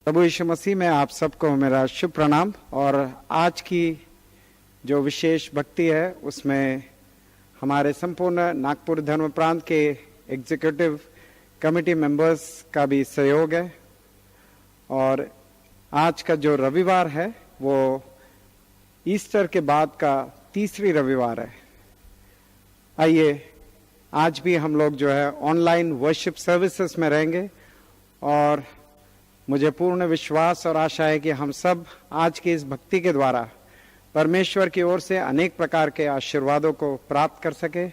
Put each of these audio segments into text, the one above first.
प्रभु यीशु मसीह में आप सबको मेरा शुभ प्रणाम। और आज की जो विशेष भक्ति है उसमें हमारे संपूर्ण नागपुर धर्म प्रांत के एग्जीक्यूटिव कमेटी मेंबर्स का भी सहयोग है। और आज का जो रविवार है वो ईस्टर के बाद का तीसरी रविवार है। आइए आज भी हम लोग जो है ऑनलाइन वर्शिप सर्विसेज में रहेंगे और मुझे पूर्ण विश्वास और आशा है कि हम सब आज की इस भक्ति के द्वारा परमेश्वर की ओर से अनेक प्रकार के आशीर्वादों को प्राप्त कर सके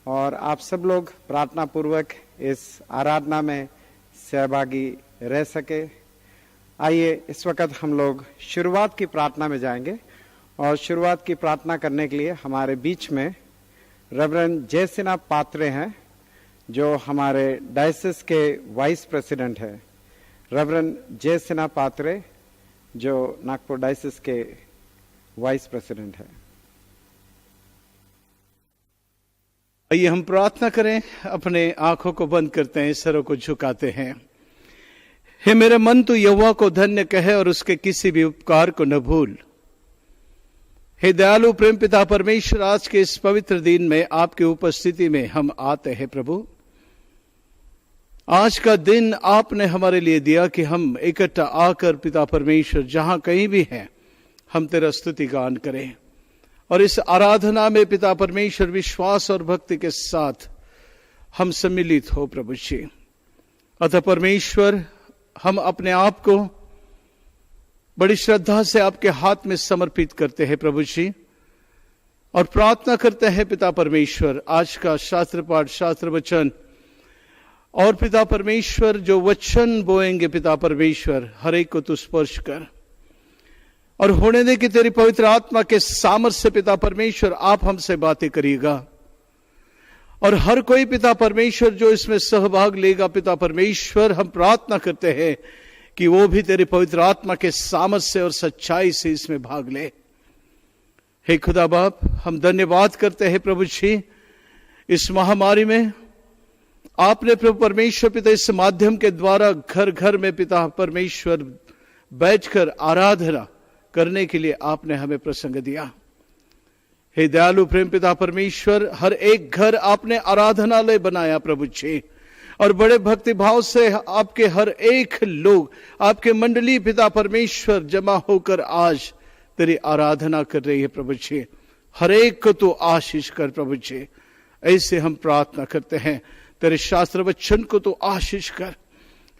और आप सब लोग प्रार्थना पूर्वक इस आराधना में सहभागी रह सके। आइए इस वक्त हम लोग शुरुआत की प्रार्थना में जाएंगे और शुरुआत की प्रार्थना करने के लिए हमारे बीच में रेवरेंड जयसिन्हा पात्रे हैं जो हमारे डायसिस के वाइस प्रेसिडेंट हैं। रेवरेंड जयसिन्हा पात्रे जो नागपुर डायसिस के वाइस प्रेसिडेंट है। आइए हम प्रार्थना करें, अपने आंखों को बंद करते हैं, सरों को झुकाते हैं। हे मेरे मन, तू यहोवा को धन्य कहे और उसके किसी भी उपकार को न भूल। हे दयालु प्रेम पिता परमेश्वर, आज के इस पवित्र दिन में आपकी उपस्थिति में हम आते हैं। प्रभु, आज का दिन आपने हमारे लिए दिया कि हम इकट्ठा आकर पिता परमेश्वर जहां कहीं भी हैं हम तेरा स्तुति गान करें और इस आराधना में पिता परमेश्वर विश्वास और भक्ति के साथ हम सम्मिलित हो। प्रभु जी, अतः परमेश्वर हम अपने आप को बड़ी श्रद्धा से आपके हाथ में समर्पित करते हैं प्रभु जी, और प्रार्थना करते हैं पिता परमेश्वर आज का शास्त्र पाठ, शास्त्र वचन और पिता परमेश्वर जो वचन बोएंगे पिता परमेश्वर हर एक को तू स्पर्श कर और होने दे कि तेरी पवित्र आत्मा के सामर्थ्य से पिता परमेश्वर आप हमसे बातें करिएगा और हर कोई पिता परमेश्वर जो इसमें सहभाग लेगा पिता परमेश्वर हम प्रार्थना करते हैं कि वो भी तेरी पवित्र आत्मा के सामर्थ्य से और सच्चाई से इसमें भाग ले। हे खुदा बाप, हम धन्यवाद करते हैं प्रभु जी, इस महामारी में आपने प्रभु परमेश्वर पिता इस माध्यम के द्वारा घर घर में पिता परमेश्वर बैठकर आराधना करने के लिए आपने हमें प्रसंग दिया। हे दयालु प्रेम पिता परमेश्वर, हर एक घर आपने आराधनालय बनाया प्रभु जी, और बड़े भक्ति भाव से आपके हर एक लोग आपके मंडली पिता परमेश्वर जमा होकर आज तेरी आराधना कर रही है प्रभु जी। हर एक को तो आशीष कर प्रभु जी, ऐसे हम प्रार्थना करते हैं। तेरे शास्त्र वचन को तो आशीष कर।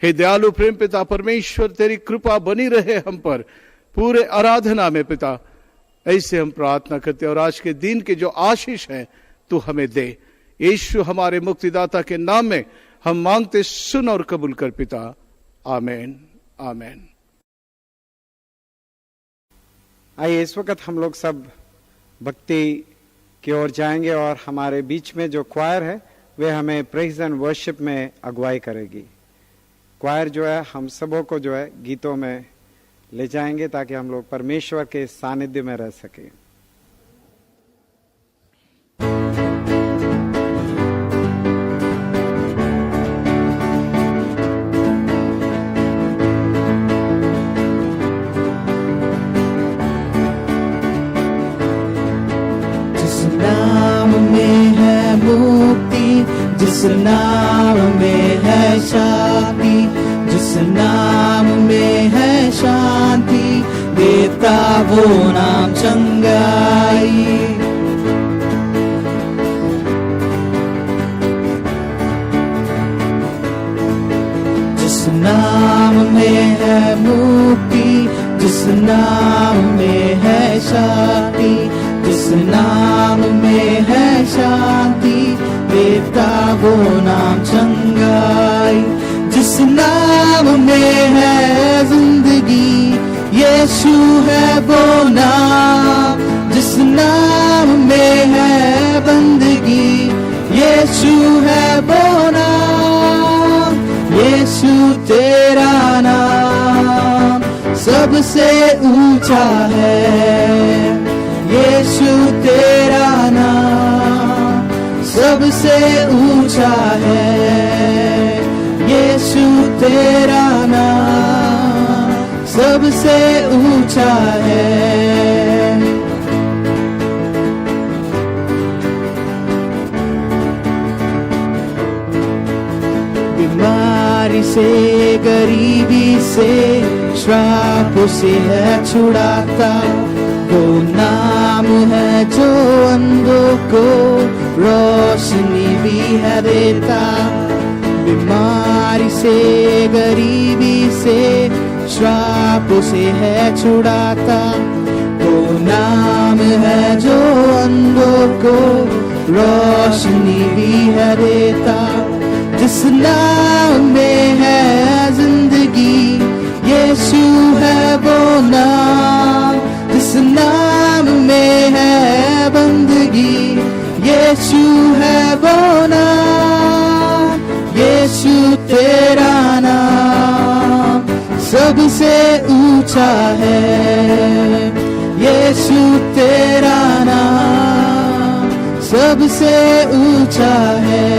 हे दयालु प्रेम पिता परमेश्वर, तेरी कृपा बनी रहे हम पर पूरे आराधना में पिता, ऐसे हम प्रार्थना करते हैं। और आज के दिन के जो आशीष है तू हमें दे। यीशु हमारे मुक्तिदाता के नाम में हम मांगते, सुन और कबूल कर पिता। आमीन, आमीन। आइए इस वक्त हम लोग सब भक्ति की ओर जाएंगे और हमारे बीच में जो क्वायर है वे हमें प्रेज एंड वर्शिप में अगुवाई करेगी। क्वायर जो है हम सबों को जो है गीतों में ले जाएंगे ताकि हम लोग परमेश्वर के सानिध्य में रह सके। जिस नाम में है मुक्ति, जिस नाम में है शांति, जिस नाम में है शांति, देता वो नाम चंगाई। जिस नाम में है मुक्ति, जिस नाम में है शांति, जिस नाम में है शांति, देता वो नाम चंगाई। जिस नाम में है जिंदगी, यीशु है वो नाम। जिस नाम में है बंदगी, यीशु है वो नाम। यीशु तेरा नाम सबसे ऊंचा है। यीशु तेरा नाम सबसे ऊंचा है। यीशु तेरा नाम सबसे ऊंचा है। बीमारी से, गरीबी से, श्राप से है छुड़ाता, वो नाम है जो अंधों को रोशनी भी है देता। बीमारी से, गरीबी से, श्राप से है छुड़ाता, वो नाम है जो अंधों को रोशनी भी है देता। जिस नाम में है जिंदगी, यीशु है वो नाम। जिस नाम में है बंदगी, यीशु है वो नाम। यीशु तेरा नाम सबसे ऊंचा है। यीशु तेरा नाम सबसे ऊंचा है।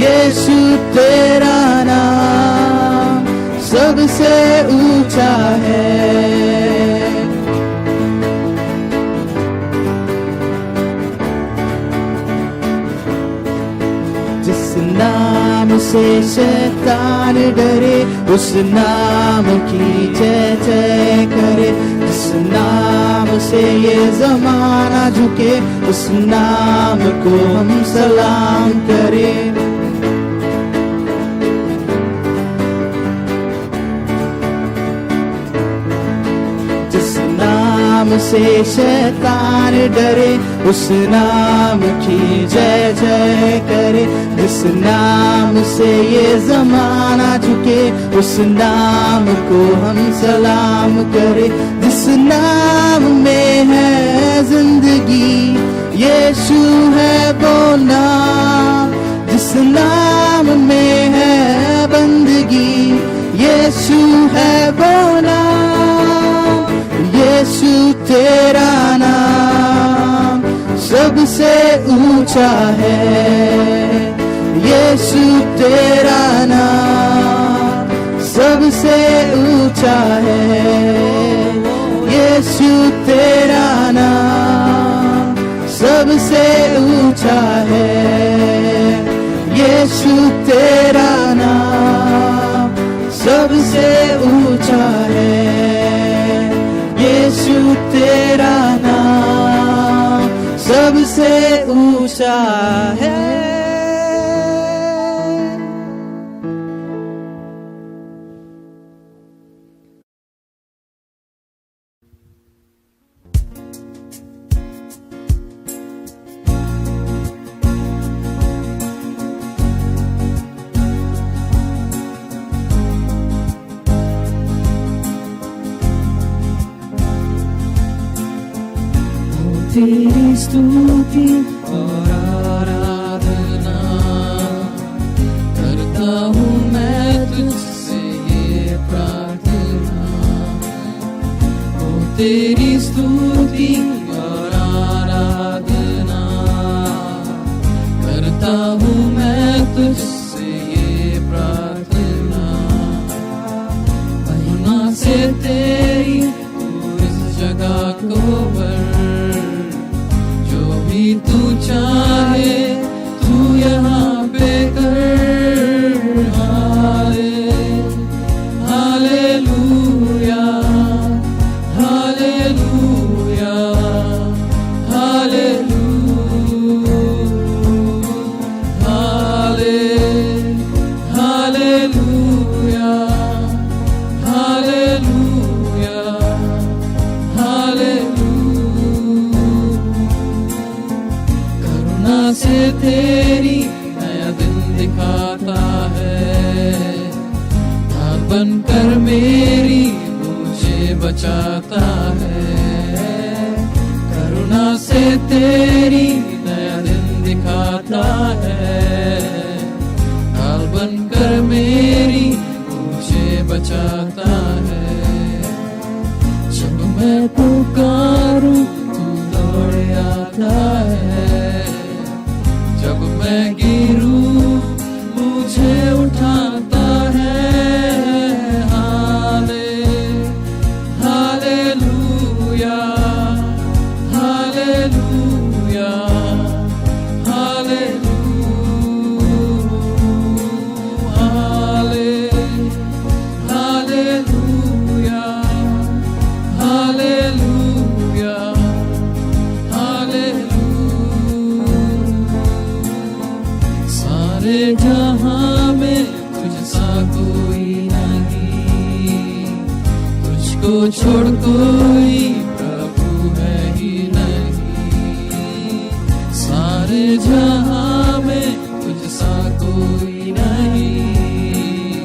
यीशु तेरा नाम सबसे ऊंचा है। जिस नाम से शैतान डरे, उस नाम की जय जय करे। जिस नाम से ये जमाना झुके, उस नाम को हम सलाम करें। नाम से शैतान डरे, उस नाम की जय जय करे। जिस नाम से ये जमाना झुके, उस नाम को हम सलाम करे। जिस नाम में है जिंदगी, यीशु है वो नाम। जिस नाम में है बंदगी, यीशु है वो नाम। यीशु तेरा नाम सबसे ऊंचा है। यीशु तेरा नाम सबसे ऊंचा है। यीशु तेरा नाम सबसे ऊंचा है। यीशु तेरा नाम सबसे ऊंचा है। यीशु तेरा नाम सबसे ऊंचा है। तेरी स्तुति और आराधना करता हूँ मैं तुझसे ये प्रार्थना। ओ तेरी स्तुति और आराधना करता हूँ मैं तुझसे ये प्रार्थना। महिमा से तेरी तू इस जगह को भर, तू चाहे तू यहाँ पे कर। Hallelujah hallelujah hallelujah hallelujah hallelujah से तेरी नया दिन दिखाता है। धार बनकर मेरी मुझे बचाता है। करुणा से तेरी नया दिन दिखाता है। धार बनकर मेरी मुझे बचाता है। जब मैं पुकारूं तू दौड़ आता है। जब मैं गिरूं मुझे उठाता है। हालेलुया तुझको छोड़ कोई प्रभु है ही नहीं, सारे जहां में तुझसा कोई नहीं,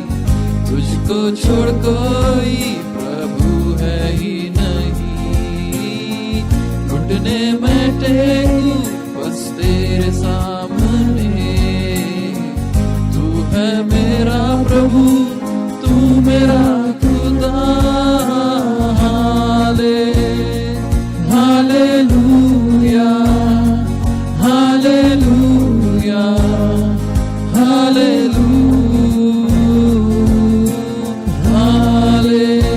तुझको छोड़ कोई प्रभु है ही नहीं, घुटने में टेकूं बस तेरे सामने, तू है मेरा प्रभु, तू मेरा खुदा। Hallelujah, hallelujah, hallelujah, hallelujah,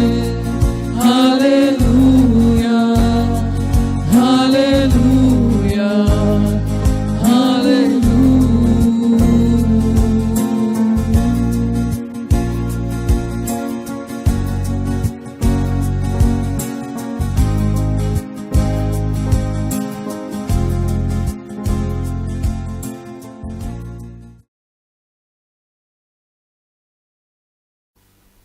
hallelujah, hallelujah.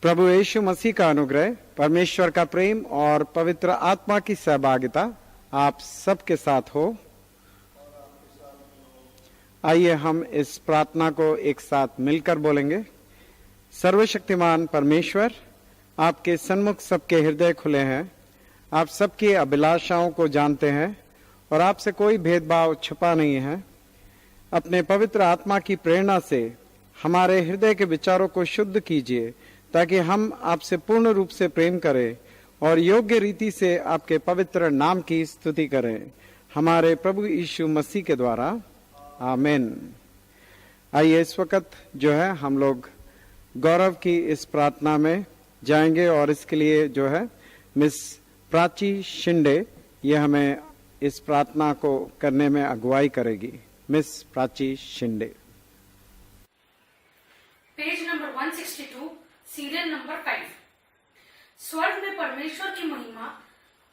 प्रभु यीशु मसीह का अनुग्रह, परमेश्वर का प्रेम और पवित्र आत्मा की सहभागिता आप सबके साथ हो। आइए हम इस प्रार्थना को एक साथ मिलकर बोलेंगे। सर्वशक्तिमान परमेश्वर, आपके सन्मुख सबके हृदय खुले हैं, आप सबकी अभिलाषाओं को जानते हैं और आपसे कोई भेदभाव छुपा नहीं है। अपने पवित्र आत्मा की प्रेरणा से हमारे हृदय के विचारों को शुद्ध कीजिए, ताकि हम आपसे पूर्ण रूप से प्रेम करें और योग्य रीति से आपके पवित्र नाम की स्तुति करें, हमारे प्रभु यीशु मसीह के द्वारा, आमीन। आइए इस वक्त जो है हम लोग गौरव की इस प्रार्थना में जाएंगे और इसके लिए जो है मिस प्राची शिंदे ये हमें इस प्रार्थना को करने में अगुवाई करेगी। Miss Prachi Shinde. Page number 162, serial number 5। स्वर्ग में परमेश्वर की महिमा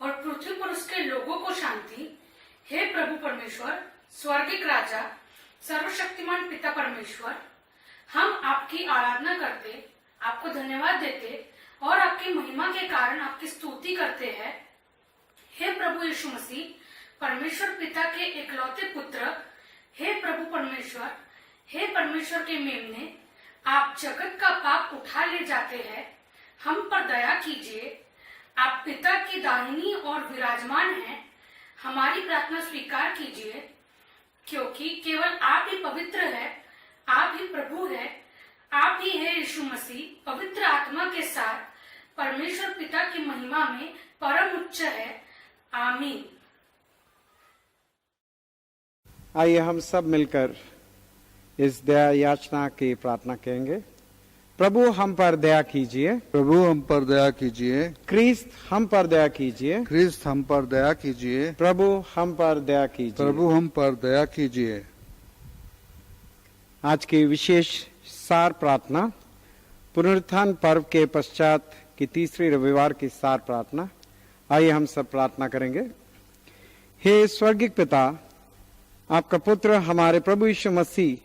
और पृथ्वी पर उसके लोगों को शांति। हे प्रभु परमेश्वर, स्वर्गिक राजा, सर्वशक्तिमान पिता परमेश्वर, हम आपकी आराधना करते, आपको धन्यवाद देते और आपकी महिमा के कारण आपकी स्तुति करते हैं। हे प्रभु यीशु मसीह, परमेश्वर पिता के इकलौते पुत्र, हे प्रभु परमेश्वर, हे परमेश्वर के मेमने, आप जगत का पाप उठा ले जाते हैं, हम पर दया कीजिए। आप पिता की दाहिनी और विराजमान हैं, हमारी प्रार्थना स्वीकार कीजिए, क्योंकि केवल आप ही पवित्र है, आप ही प्रभु है, आप ही है यीशु मसीह पवित्र आत्मा के साथ परमेश्वर पिता की महिमा में परम उच्च है। आमीन। आइए हम सब मिलकर इस दया याचना की प्रार्थना करेंगे। प्रभु हम पर दया कीजिए, प्रभु हम पर दया कीजिए, क्रिस्त हम पर दया कीजिए, क्रिस्त हम पर दया कीजिए, प्रभु हम पर दया कीजिए, प्रभु हम पर दया कीजिए। आज की विशेष सार प्रार्थना पुनरुत्थान पर्व के पश्चात की तीसरी रविवार की सार प्रार्थना। आइए हम सब प्रार्थना करेंगे। हे स्वर्गिक पिता, आपका पुत्र हमारे प्रभु यीशु मसीह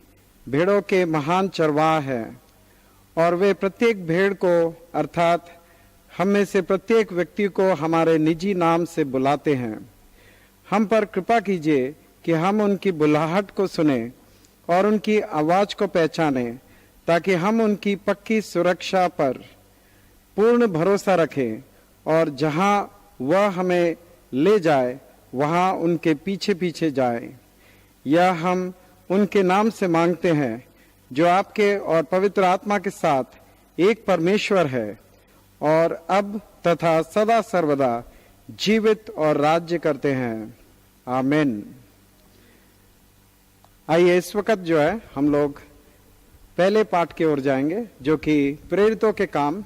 भेड़ों के महान चरवाह है और वे प्रत्येक भेड़ को अर्थात हम में से प्रत्येक व्यक्ति को हमारे निजी नाम से बुलाते हैं। हम पर कृपा कीजिए कि हम उनकी बुलाहट को सुने और उनकी आवाज को पहचाने, ताकि हम उनकी पक्की सुरक्षा पर पूर्ण भरोसा रखें और जहां वह हमें ले जाए वहां उनके पीछे पीछे जाएं। यह हम उनके नाम से मांगते हैं जो आपके और पवित्र आत्मा के साथ एक परमेश्वर है और अब तथा सदा सर्वदा जीवित और राज्य करते हैं। आमीन। आइए इस वक्त जो है हम लोग पहले पाठ की ओर जाएंगे, जो कि प्रेरितों के काम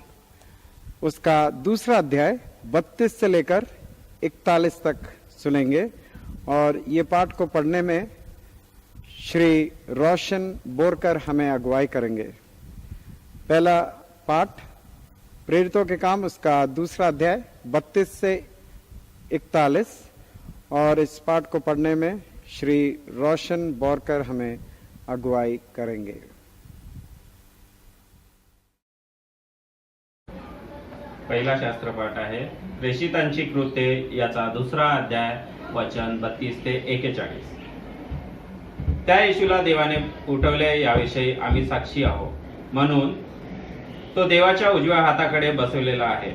उसका दूसरा अध्याय 32 से लेकर 41 तक सुनेंगे। और ये पाठ को पढ़ने में श्री रोशन बोरकर हमें अगुवाई करेंगे। पहला पाठ प्रेरितों के काम उसका दूसरा अध्याय 32 से 41, और इस पाठ को पढ़ने में श्री रोशन बोरकर हमें अगुवाई करेंगे। पहिला शास्त्रपाठ आहे प्रेषितांची कृत्ये याचा 2रा अध्याय वचन 32 ते 41. त्या येशूला देवाने उठवले याविषयी आम्ही साक्षी आहोत. म्हणून तो देवाच्या उजव्या हाताकडे बसवलेला आहे.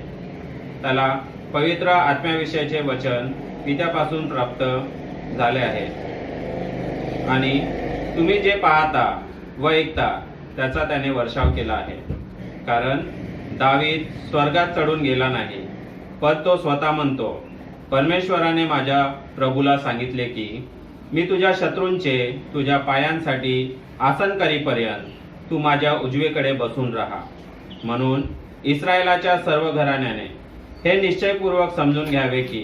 त्याला पवित्र आत्म्याविषयीचे वचन पित्यापासून प्राप्त झाले आहे आणि तुम्ही जे पाहता व ऐकता त्याचा त्याने वर्षाव केला आहे. कारण दावीद स्वर्गात चढून गेला नाही, पण तो स्वतः म्हणतो, परमेश्वराने माझ्या प्रभूला सांगितले की मी तुझ्या शत्रूंचे तुझ्या पायांसाठी आसन करीपर्यंत तू माझ्या उजवीकडे बसून राहा. म्हणून इस्रायलाच्या सर्व घराण्याने हे निश्चयपूर्वक समजून घ्यावे की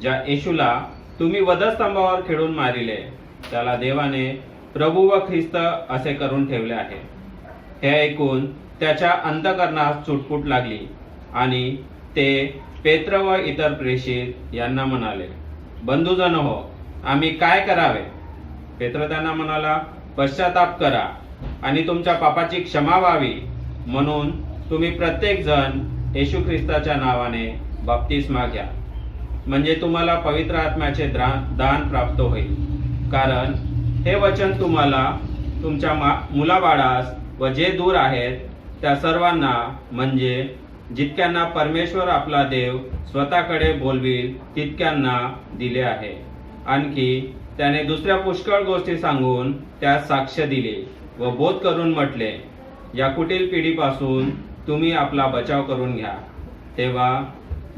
ज्या येशूला तुम्ही वधस्तंभावर खिळून मारिले त्याला देवाने प्रभू व ख्रिस्त असे करून ठेवले आहे. हे ऐकून त्याच्या अंतःकरणात चुटपुट लागली आणि ते पेत्र व इतर प्रेषित यांना म्हणाले, बंधुजन हो, आम्ही काय करावे? पेत्र त्यांना म्हणाला, पश्चाताप करा आणि तुमच्या पापाची क्षमा व्हावी, म्हणून तुम्ही प्रत्येक जण येशू ख्रिस्ताच्या नावाने बप्तिस्मा घ्या, म्हणजे तुम्हाला पवित्र आत्म्याचे दान प्राप्त होईल. कारण हे वचन तुम्हाला तुमच्या मुलाबाळास व जे दूर आहेत त्या सर्वांना, म्हणजे जितक्यांना परमेश्वर आपला देव स्वतःकडे बोलविल तितक्यांना दिले आहे. आणखी त्याने दुसऱ्या पुष्कळ गोष्टी सांगून त्यास साक्ष दिले व बोध करून म्हटले, या कुटील पिढीपासून तुम्ही आपला बचाव करून घ्या. तेव्हा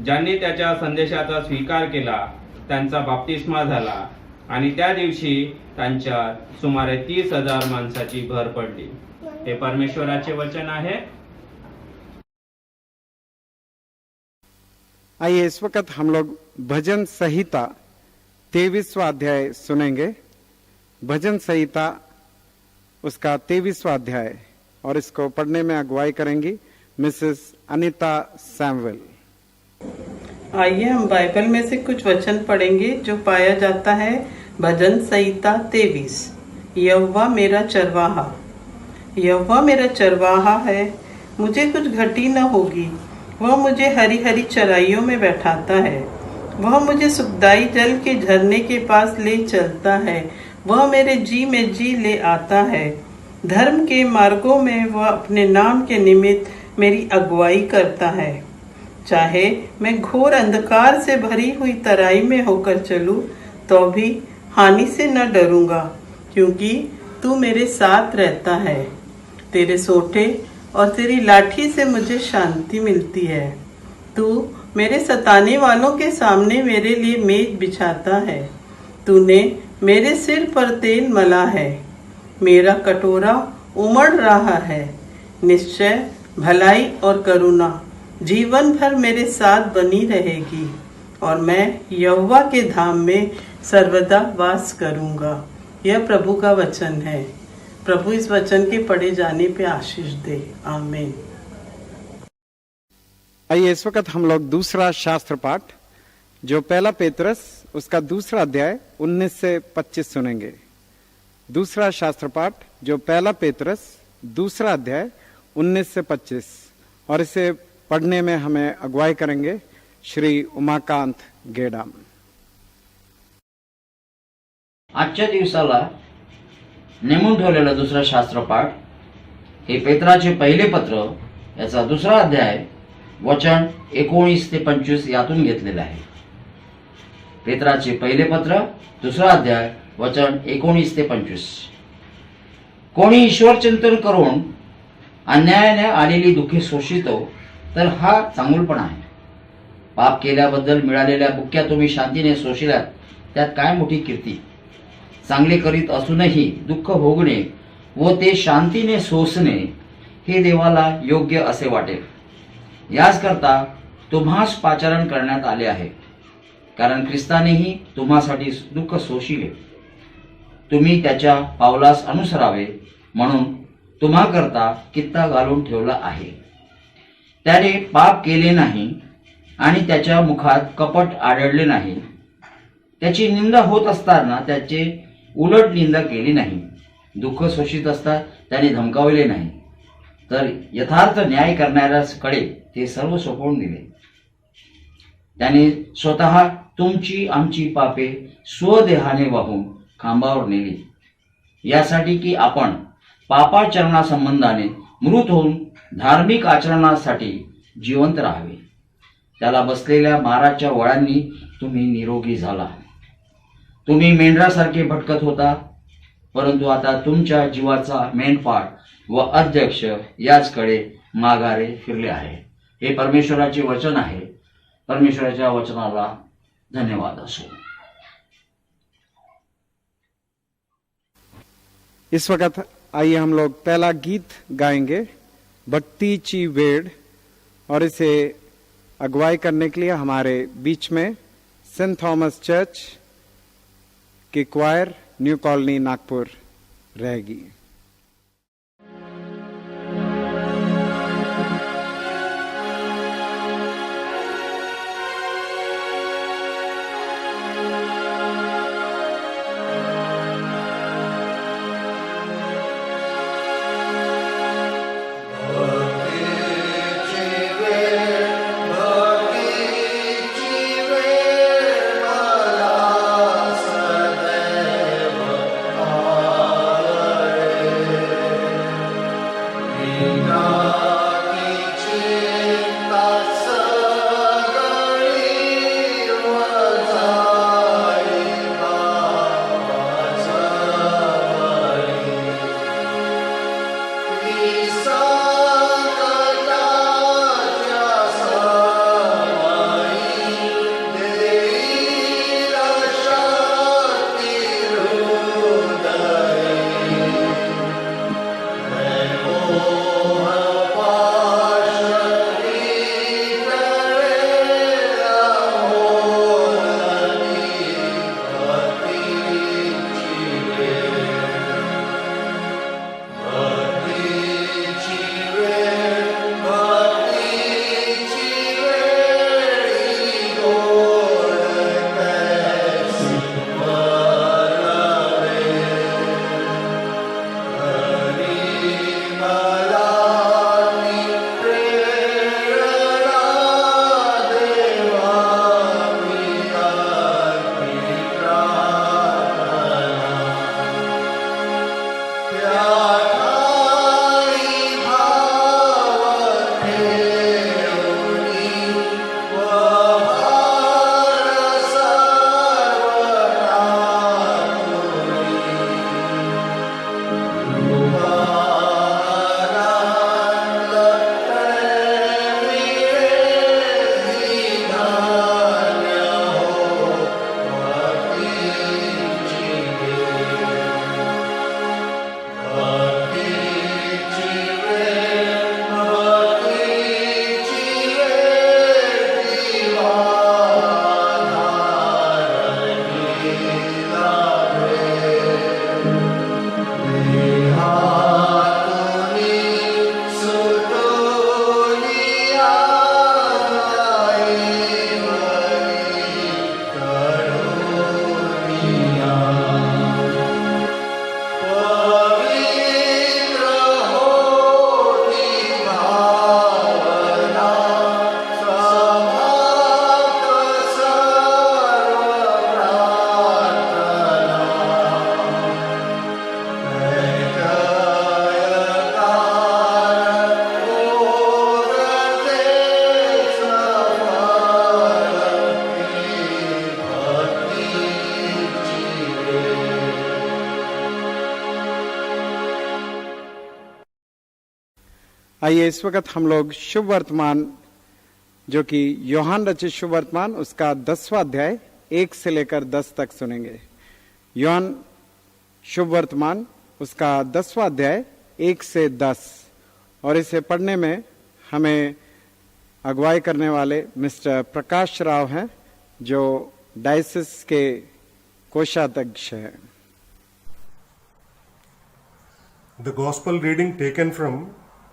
ज्यांनी त्याच्या संदेशाचा स्वीकार केला त्यांचा बप्तिस्मा झाला आणि त्या दिवशी त्यांच्यात सुमारे 30,000 माणसाची भर पडली. हे परमेश्वराचे वचन आहे. आइए इस वक्त हम लोग भजन संहिता 23वां अध्याय सुनेंगे. भजन संहिता उसका 23वां अध्याय, और इसको पढ़ने में अगुवाई करेंगी मिसेस अनीता सैमुअल. आइए हम बाइबल में से कुछ वचन पढ़ेंगे जो पाया जाता है भजन संहिता 23. यहोवा मेरा चरवाहा. यहोवा मेरा चरवाहा है, मुझे कुछ घटी न होगी. वह मुझे हरी हरी चराइयों में बैठाता है. वह मुझे सुखदाई जल के झरने के पास ले चलता है. वह मेरे जी में जी ले आता है. धर्म के मार्गों में वह अपने नाम के निमित्त मेरी अगुवाई करता है. चाहे मैं घोर अंधकार से भरी हुई तराई में होकर चलूं तो भी हानि से न डरूंगा, क्योंकि तू मेरे साथ रहता है. तेरे सोटे और तेरी लाठी से मुझे शांति मिलती है. तू मेरे सताने वालों के सामने मेरे लिए मेज बिछाता है. तूने मेरे सिर पर तेल मला है. मेरा कटोरा उमड़ रहा है. निश्चय भलाई और करुणा जीवन भर मेरे साथ बनी रहेगी, और मैं यहोवा के धाम में सर्वदा वास करूंगा. यह प्रभु का वचन है. प्रभु इस वचन के पढ़े जाने पे आशीष दे. आमीन. आइए इस वक्त हम लोग दूसरा शास्त्र पाठ जो पहला पेतरस उसका 2रा अध्याय 19 से 25 सुनेंगे. दूसरा शास्त्र पाठ जो पहला पेतरस 2रा अध्याय 19 से 25, और इसे पढ़ने में हमें अगुवाई करेंगे श्री उमाकांत गेडाम. आजच्या दिवसाला नेमून ठेवलेला दुसरा शास्त्रपाठ हे पेत्राचे पहिले पत्र याचा 2रा अध्याय वचन 19 ते 25 यातून घेतलेलं आहे. पेत्राचे पहिले पत्र 2रा अध्याय वचन 19 ते 25. कोणी ईश्वर चिंतन करून अन्यायाने आलेली दुःखे सोसितो तर हा चांगुलपणा आहे. पाप केल्याबद्दल मिळालेल्या बुक्क्या तुम्ही शांतीने सोशिल्यात त्यात काय मोठी कीर्ती. चांगले करीत असूनही दुःख भोगणे व ते शांतीने सोसणे हे देवाला योग्य असे वाटेल. याच करता तुम्हास पाचारण करण्यात आले आहे, कारण ख्रिस्तानेही तुम्हासाठी दुःख सोशिले. तुम्ही त्याच्या पावलास अनुसरावे म्हणून तुम्हा करता कित्ता घालून ठेवला आहे. त्याने पाप केले नाही आणि त्याच्या मुखात कपट आढळले नाही. त्याची निंदा होत असताना त्याचे उलट निंदा केली नाही. दुःख शोषित असता त्याने धमकावले नाही. तर यथार्थ न्याय करणाऱ्याकडे ते सर्व सोपवून दिले. त्याने स्वतः तुमची आमची पापे स्वदेहाने वाहून खांबावर नेली, यासाठी की आपण पापाचरणासंबंधाने मृत होऊन धार्मिक आचरणासाठी जिवंत राहावे. त्याला बसलेल्या माराच्या वळांनी तुम्ही निरोगी झाला. तुम्ही मेंढरासारखे भटकत होता, परंतु आता तुमच्या जीवाचा मेंढपाळ व अध्यक्ष याचकडे माघारे फिरले आहे. हे परमेश्वराचे वचन आहे. परमेश्वराच्या वचनाला धन्यवाद असो. इस वक्त आइए हम लोग पहला गीत गाएंगे, भक्तिची वेळ, और इसे अगुवाई करने के लिए हमारे बीच में सेंट थॉमस चर्च की क्वायर न्यू कॉलोनी नागपुर रहेगी. आइए इस वक्त हम लोग शुभ वर्तमान, जो कि यूहन्ना रचित शुभ वर्तमान, उसका 10वां अध्याय 1 से लेकर 10 तक सुनेंगे. यूहन्ना शुभ वर्तमान उसका 10वां अध्याय 1 से 10, और इसे पढ़ने में हमें अगुवाई करने वाले मिस्टर प्रकाश राव हैं, जो डायसिस के कोषाध्यक्ष हैं. The Gospel reading taken from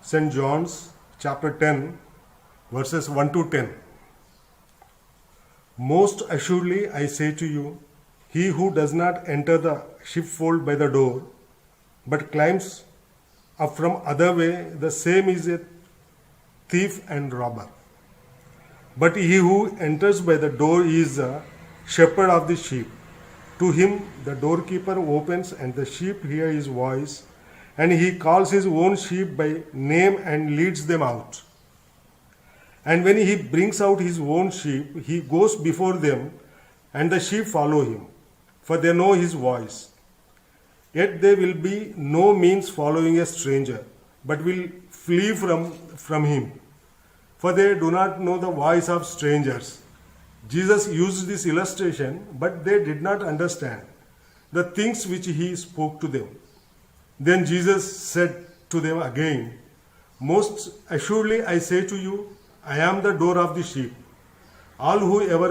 St. John's chapter 10 verses 1 to 10. Most assuredly I say to you, he who does not enter the sheepfold by the door, but climbs from other way, the same is a thief and robber. But he who enters by the door is a shepherd of the sheep. To him the doorkeeper opens, and the sheep hear his voice, and he calls his own sheep by name and leads them out. And when he brings out his own sheep, he goes before them, and the sheep follow him, for they know his voice. Yet there will be no means following a stranger, but will flee from him, for they do not know the voice of strangers. Jesus used this illustration, but they did not understand the things which he spoke to them. Then Jesus said to them again, "Most assuredly I say to you, I am the door of the sheep. All who ever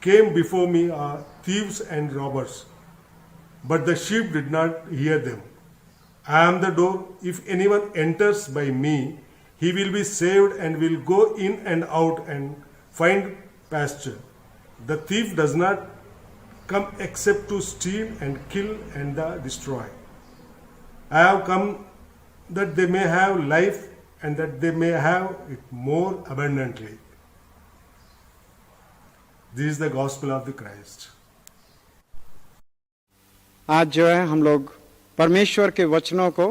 came before me are thieves and robbers, but the sheep did not hear them. I am the door. If anyone enters by me, he will be saved and will go in and out and find pasture. The thief does not come except to steal and kill and destroy. I have come that they may have life and that they may have it more abundantly." This is the gospel of the Christ. आज जो है हम लोग परमेश्वर के वचनों को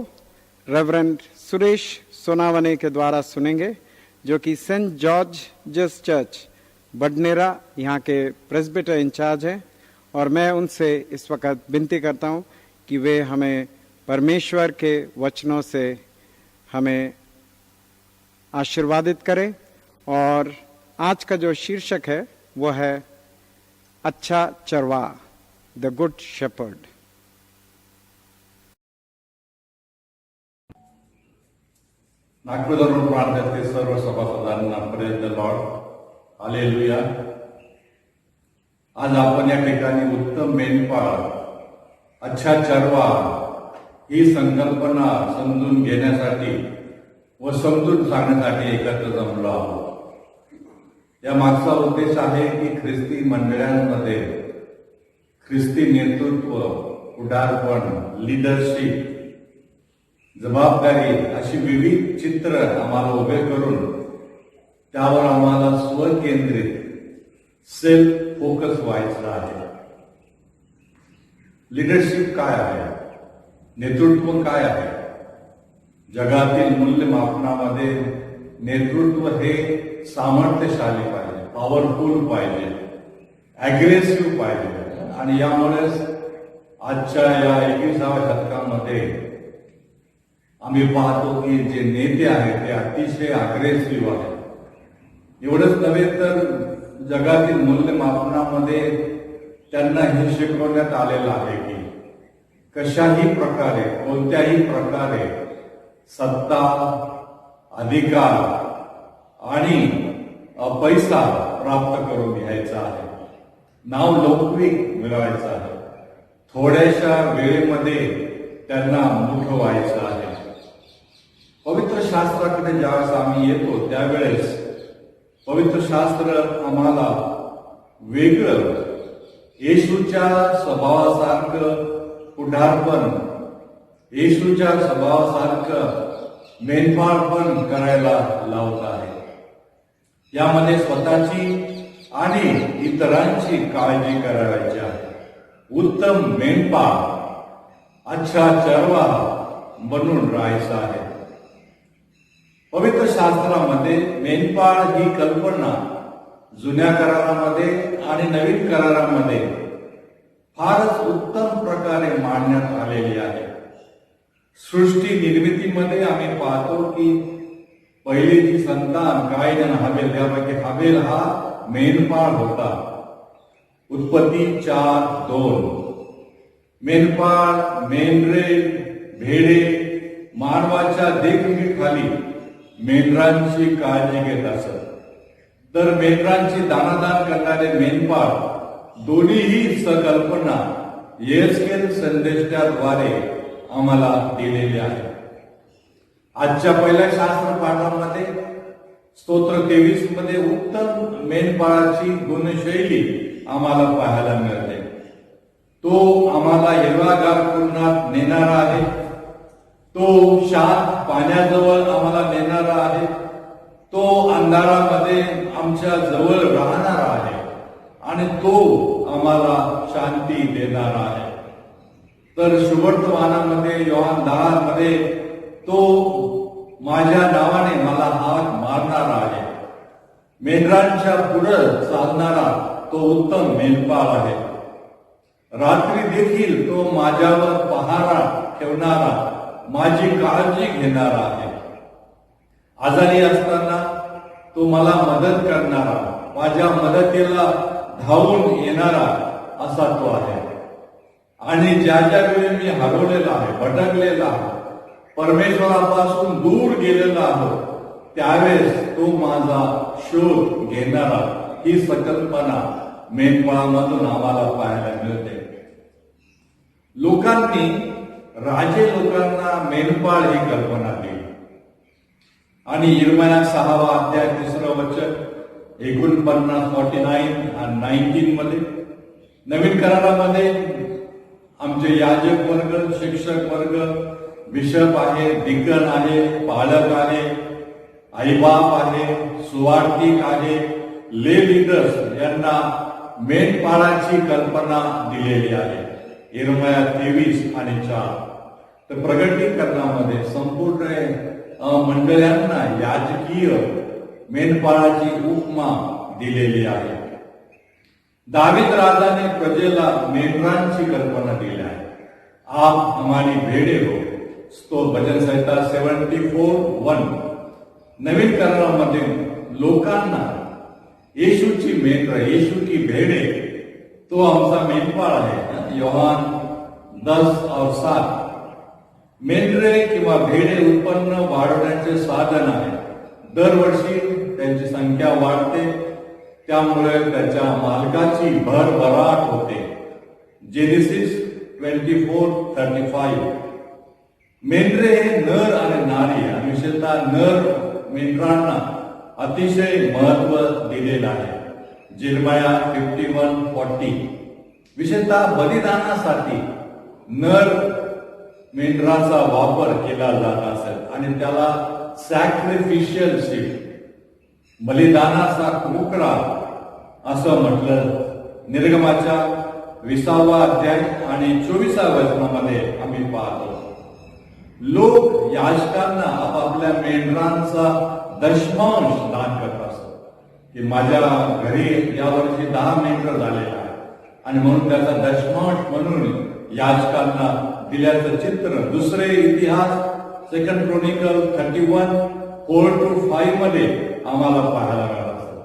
reverend Suresh Sonawane के द्वारा सुनेंगे, जो कि सेंट जॉर्ज जस चर्च बडनेरा यहाँ के प्रेस्बिटर इंचार्ज हैं। और मैं उनसे इस वक्त विनती करता हूँ कि वे हमें परमेश्वर के वचनों से हमें आशीर्वादित करें। और आज का जो शीर्षक है वो है अच्छा चरवा, द गुड शेपर्ड। नागपूर धर्म प्रांतातील सर्व सभासदांना प्रेज द लॉर्ड, हालेलुया। आज आपण या ठिकाणी उत्तम मेंढपाळ, अच्छा चरवा ही संकल्पना समजून घेण्यासाठी व समजून सांगण्यासाठी एकत्र जमलो आहोत। या मागचा उद्देश आहे की ख्रिस्ती मंडळांमध्ये ख्रिस्ती नेतृत्व, पुढारपण, लीडरशिप, जबाबदारी अशी विविध चित्र आम्हाला उभे करून त्यावर आम्हाला स्वकेंद्रित सेल्फ फोकस व्हायचं आहे। लीडरशिप काय आहे, नेतृत्व काय आहे? जगातील मूल्यमापनामध्ये नेतृत्व हे सामर्थ्यशाली पाहिजे, पॉवरफुल पाहिजे, अग्रेसिव्ह पाहिजे। आणि यामुळेच आजच्या या 21व्या शतकामध्ये आम्ही पाहतो की जे नेते आहेत ते अतिशय अग्रेसिव्ह आहेत। एवढंच नव्हे तर जगातील मूल्यमापनामध्ये त्यांना हे शिकवण्यात आलेलं आहे की कशाही प्रकारे, कोणत्याही प्रकारे सत्ता, अधिकार आणि पैसा प्राप्त करून घ्यायचा आहे, नाव लौकिक मिळवायचं आहे, थोड्याशा वेळेमध्ये त्यांना मोठं व्हायचं आहे। पवित्र शास्त्राकडे ज्यावेळेस आम्ही येतो त्यावेळेस पवित्र शास्त्र आम्हाला वेगळं येशूच्या स्वभावासारखं पुढारपण, येशूच्या स्वभावासारखं मेंढपाळपण करायला लावत आहे। यामध्ये स्वतःची आणि इतरांची काळजी करायची आहे। उत्तम मेंढपाळ, अच्छा चरवा बनून राहायचं आहे। पवित्र शास्त्रामध्ये मेंढपाळ ही कल्पना जुन्या करारामध्ये आणि नवीन करारामध्ये फारच उत्तम प्रकारे मांडण्यात आलेली आहे। सृष्टी निर्मितीमध्ये आम्ही पाहतो की पहिली जी संतान कायन आणि हाबेल, त्यापैकी हाबेल हा मेंढपाळ होता। उत्पत्ती 4:2 मेंढपाळ, मेंढरे, भेडे मानवाच्या देखरेखीखाली मेंढरांची काळजी घेत असत। तर मेंढरांची दानादान करणारे मेंढपाळ दोन्हीही संकल्पना येस्केल संदेशाद्वारे आम्हाला दिलेली आहे। आजच्या पहिल्या शास्त्र पाठामध्ये स्तोत्र 23 मध्ये उत्तम मेंढपाळाची गुणशैली आम्हाला पाहायला मिळते। तो आम्हाला हिरवागार कुरणात नेणारा आहे, तो शांत पाण्याजवळ आम्हाला नेणारा आहे. तो अंधारामध्ये आमच्या जवळ राहणारा आहे आणि तो आम्हाला शांती देणारा आहे. तर शुभवर्तमानामध्ये योहान 10 मध्ये तो माझ्या नावाने मला हाक मारणारा आहे. मेंढरांच्या पुढं चालणारा तो उत्तम मेंढपाळ आहे. रात्री देखील तो माझ्यावर पहारा ठेवणारा, माझी काळजी घेणारा आहे. आजारी असताना तो मला मदत करणारा, माझ्या मदतीला धावून येणारा असा तो आहे. आणि ज्या वेळी मी हरवलेला आहे, भटकलेला आहे, परमेश्वरापासून दूर गेलेला आहोत, त्यावेळेस तो माझा शोध घेणारा, ही संकल्पना मेंढपाळामधून आम्हाला पाहायला मिळते. लोकांनी, राजे लोकांना मेंढपाळ ही कल्पना दिली. आणि यिर्मया 6 अध्याय 3 वचन 49, 49 आणि 19 मध्ये, नवीन करारामध्ये आमचे याजक वर्ग, शिक्षक वर्ग, बिशप आहे, डिकन आहे, पालक आहे, आईबाप आहे, सुवार्तिक आहे, ले लीडर्स यांना मेंढपाळाची कल्पना दिलेली आहे. यिर्मया 23 आणि 4. तर प्रगटीकरणामध्ये संपूर्ण मंडळांना याजकीय मेंढपाळाची उपमा दिलेली आहे. दावीद राजाने प्रजेला मेंढरांची कल्पना दिली आहे. आप हमारी भेड़े हो, तो भजन संहिता 74:1. नवीन करारामध्ये लोकांना येशूची मेंढर, येशू की भेड़े, तो आमचा मेंढपाळ आहे. योहान 10:7. मेंढरे किंवा भेडे उत्पन्न वाढवण्याचे साधन आहे. दरवर्षी त्यांची संख्या वाढते, त्यामुळे त्याच्या मालकाची भरभराट होते. जेनेसिस 24:35. मेंढरे हे नर आणि नारी, आणि विशेषतः नर मेंढरांना अतिशय महत्व दिलेलं आहे. यिर्मया 51:40. विशेषतः बलिदानासाठी नर मेंढराचा वापर केला जात असेल आणि त्याला सॅक्रिफिशियल शीप, बलिदानाचा कुकडा असं म्हटलं. निर्गमाच्या 20 अध्याय आणि 24 वचनामध्ये आम्ही पाहतो, लोक याजकांना आपापल्या मेंढरांचा दशमांश दान करत असतात. की माझ्या घरी यावर्षी 10 मेंढर झालेला आहे आणि म्हणून त्याचा दशमांश म्हणून याजकांना दिल्याचं चित्र दुसरे इतिहास 2 क्रॉनिकल 31:4-5 मध्ये आम्हाला पाहायला मिळत असतं.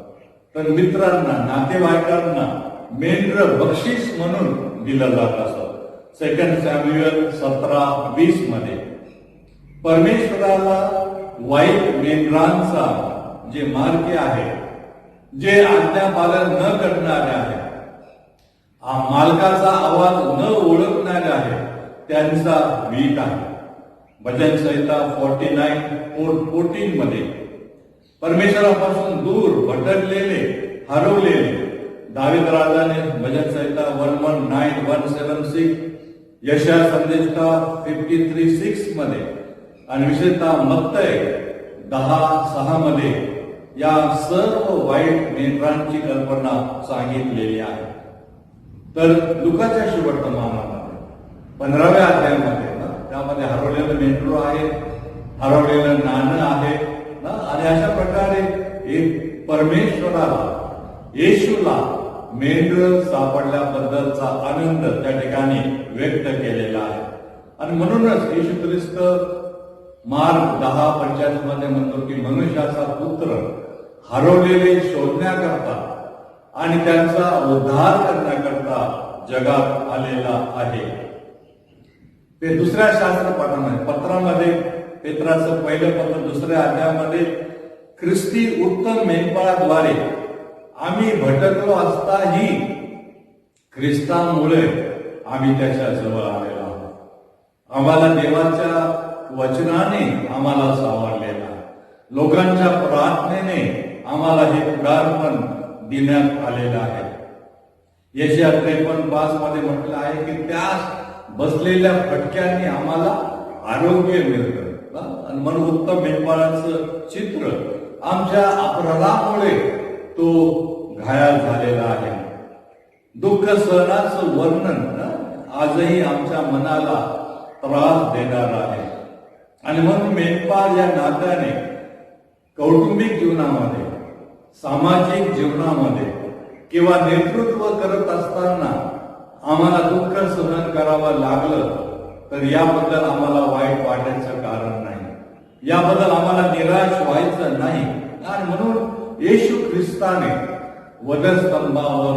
तर मित्रांना, नातेवाईकांना मेंढर बक्षीस म्हणून दिलं जात असतं. 2 सॅम्युएल 17:20 मध्ये परमेश्वराला वाईट मेंढरांचा जे मार्गे आहे, जे आज्ञापालन न करणारे आहे, मालकाचा आवाज न ओळखणारे आहे, त्यांचा वीट आहे. भजन संहिता 49:14 मध्ये परमेश्वरापासून दूर भटकलेले, हरवलेले, दावीद राजाने भजन संहिता 119:176, यशाया संदेशकार 53:6 मध्ये आणि विशेषतः मत्तय 10:6 मध्ये या सर्व वाईट मेंढरांची कल्पना सांगितलेली आहे. तर लुकाच्या शुभवर्तमानामध्ये 15व्या अध्यायामध्ये त्यामध्ये हरवलेलं मेंढरू आहे, हरवलेलं नाणं आहे आणि अशा प्रकारे एक परमेश्वराला, येशूला मेंढर सापडल्याबद्दलचा आनंद त्या ठिकाणी व्यक्त केलेला आहे. आणि म्हणूनच येशू ख्रिस्त मार्क 10:45 मध्ये म्हणतो की मनुष्याचा पुत्र हरवलेले शोधण्याकरता आणि त्यांचा उद्धार करण्याकरता जगात आलेला आहे. ते दुसऱ्या शास्त्रपाठामध्ये, पत्रामध्ये, पेत्राचं पहिलं पत्र 2ऱ्या अध्यायामध्ये, ख्रिस्ती उत्तम मेंढपाळाद्वारे आम्ही भटकलो असताही ख्रिस्तामुळे आम्ही त्याच्या जवळ आलेलो आहोत. आम्हाला देवाच्या वचनाने आम्हाला सावरलेला आहे. लोकांच्या प्रार्थनेने आम्हाला हे पुढारपण देण्यात आलेलं आहे. यशाया 53:5 मध्ये म्हटलं आहे की त्या बसलेल्या फटक्यांनी आम्हाला आरोग्य मिळतं. आणि म्हणून उत्तम मेंढपाळाचं चित्र आमच्या अपराधामुळे तो घायल झालेला आहे. दुःख सहनाचं वर्णन आजही आमच्या मनाला त्रास देणार आहे. आणि म्हणून मेंढपाळ या नात्याने कौटुंबिक जीवनामध्ये, सामाजिक जीवनामध्ये किंवा नेतृत्व करत असताना आम्हाला दुःख सहन करावं लागलं तर याबद्दल आम्हाला वाईट वाटायचं कारण नाही, याबद्दल आम्हाला निराश व्हायचं नाही. आणि म्हणून येशू ख्रिस्ताने वधस्तंभावर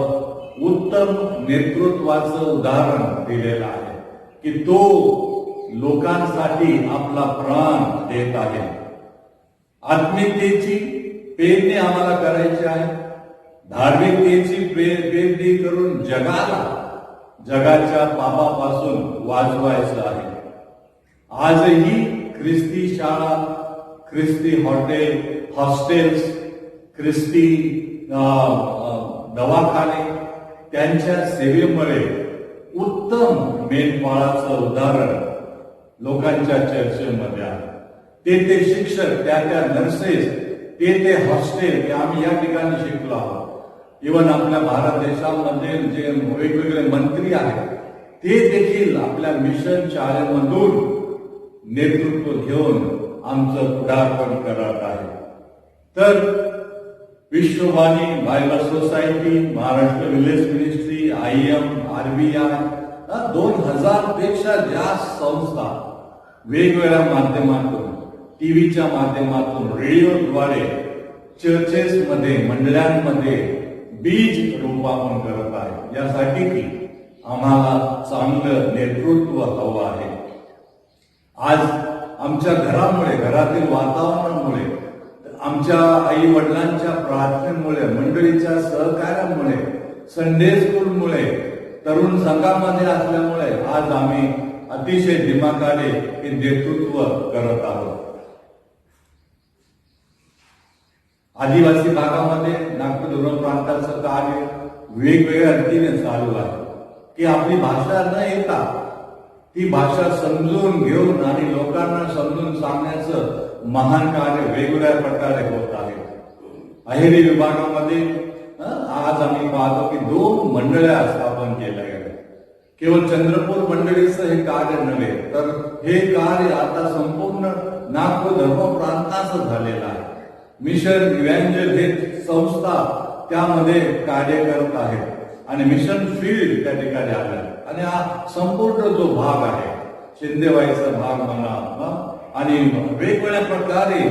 उत्तम नेतृत्वाचं उदाहरण दिलेलं आहे की तो लोकांसाठी आपला प्राण देत आहे. आत्मीयतेची पेरणी आम्हाला करायची आहे. धार्मिकतेची पेरणी करून जगाच्या पापापासून वाचवायचं आहे. आजही ख्रिस्ती शाळा, ख्रिस्ती हॉस्टेल्स, ख्रिस्ती दवाखाने त्यांच्या सेवेमुळे उत्तम मेंढपाळाचं उदाहरण लोकांच्या चर्चेमध्ये आहे. ते शिक्षक, त्या नर्सेस, ते हॉस्टेल ते आम्ही या ठिकाणी शिकलो आहोत. इव्हन आपल्या भारत देशामध्ये जे वेगवेगळे मंत्री आहेत ते देखील आपल्या मिशन शाळेमधून नेतृत्व घेऊन आमचं पुढारपण करत आहे. तर Vishwavani, Bible society, Maharashtra village ministry, IM, RBI 2000 पेक्षा जास्त संस्था वेगवेगळ्या माध्यमातून, टीव्हीच्या माध्यमातून, रेडिओद्वारे चर्चेसमध्ये, मंडळांमध्ये बीज रोपापण करत आहे. यासाठी की आम्हाला चांगलं नेतृत्व हवं आहे. आज आमच्या घरामुळे, घरातील वातावरणामुळे, आमच्या आई वडिलांच्या प्रार्थनेमुळे, मंडळीच्या सहकार्यामुळे, संडे स्कूलमुळे, तरुण संघामध्ये असल्यामुळे आज आम्ही अतिशय दिमाखाने हे नेतृत्व करत आहोत. आदिवासी भागामध्ये नागपूर धरण प्रांताचं कार्य वेगवेगळ्या रीतीने चालू आहे की आपली भाषा न येता ती भाषा समजून घेऊन आणि लोकांना समजून सांगण्याचं महान कार्य वेगवेगळ्या प्रकारे होत आहे. अहेरी विभागामध्ये आज आम्ही पाहतो की 2 मंडळ्या स्थापन केल्या गेल्या. केवळ चंद्रपूर मंडळीचं हे कार्य नव्हे तर हे कार्य आता संपूर्ण नागपूर धर्म प्रांताचं झालेलं आहे. मिशन इव्हँजल हे संस्था त्यामध्ये कार्य करत आहेत आणि मिशन फील्ड त्या ठिकाणी आलं. आणि हा संपूर्ण जो भाग आहे, शिंदेवाईचा भाग म्हणा आणि वेगवेगळ्या प्रकारे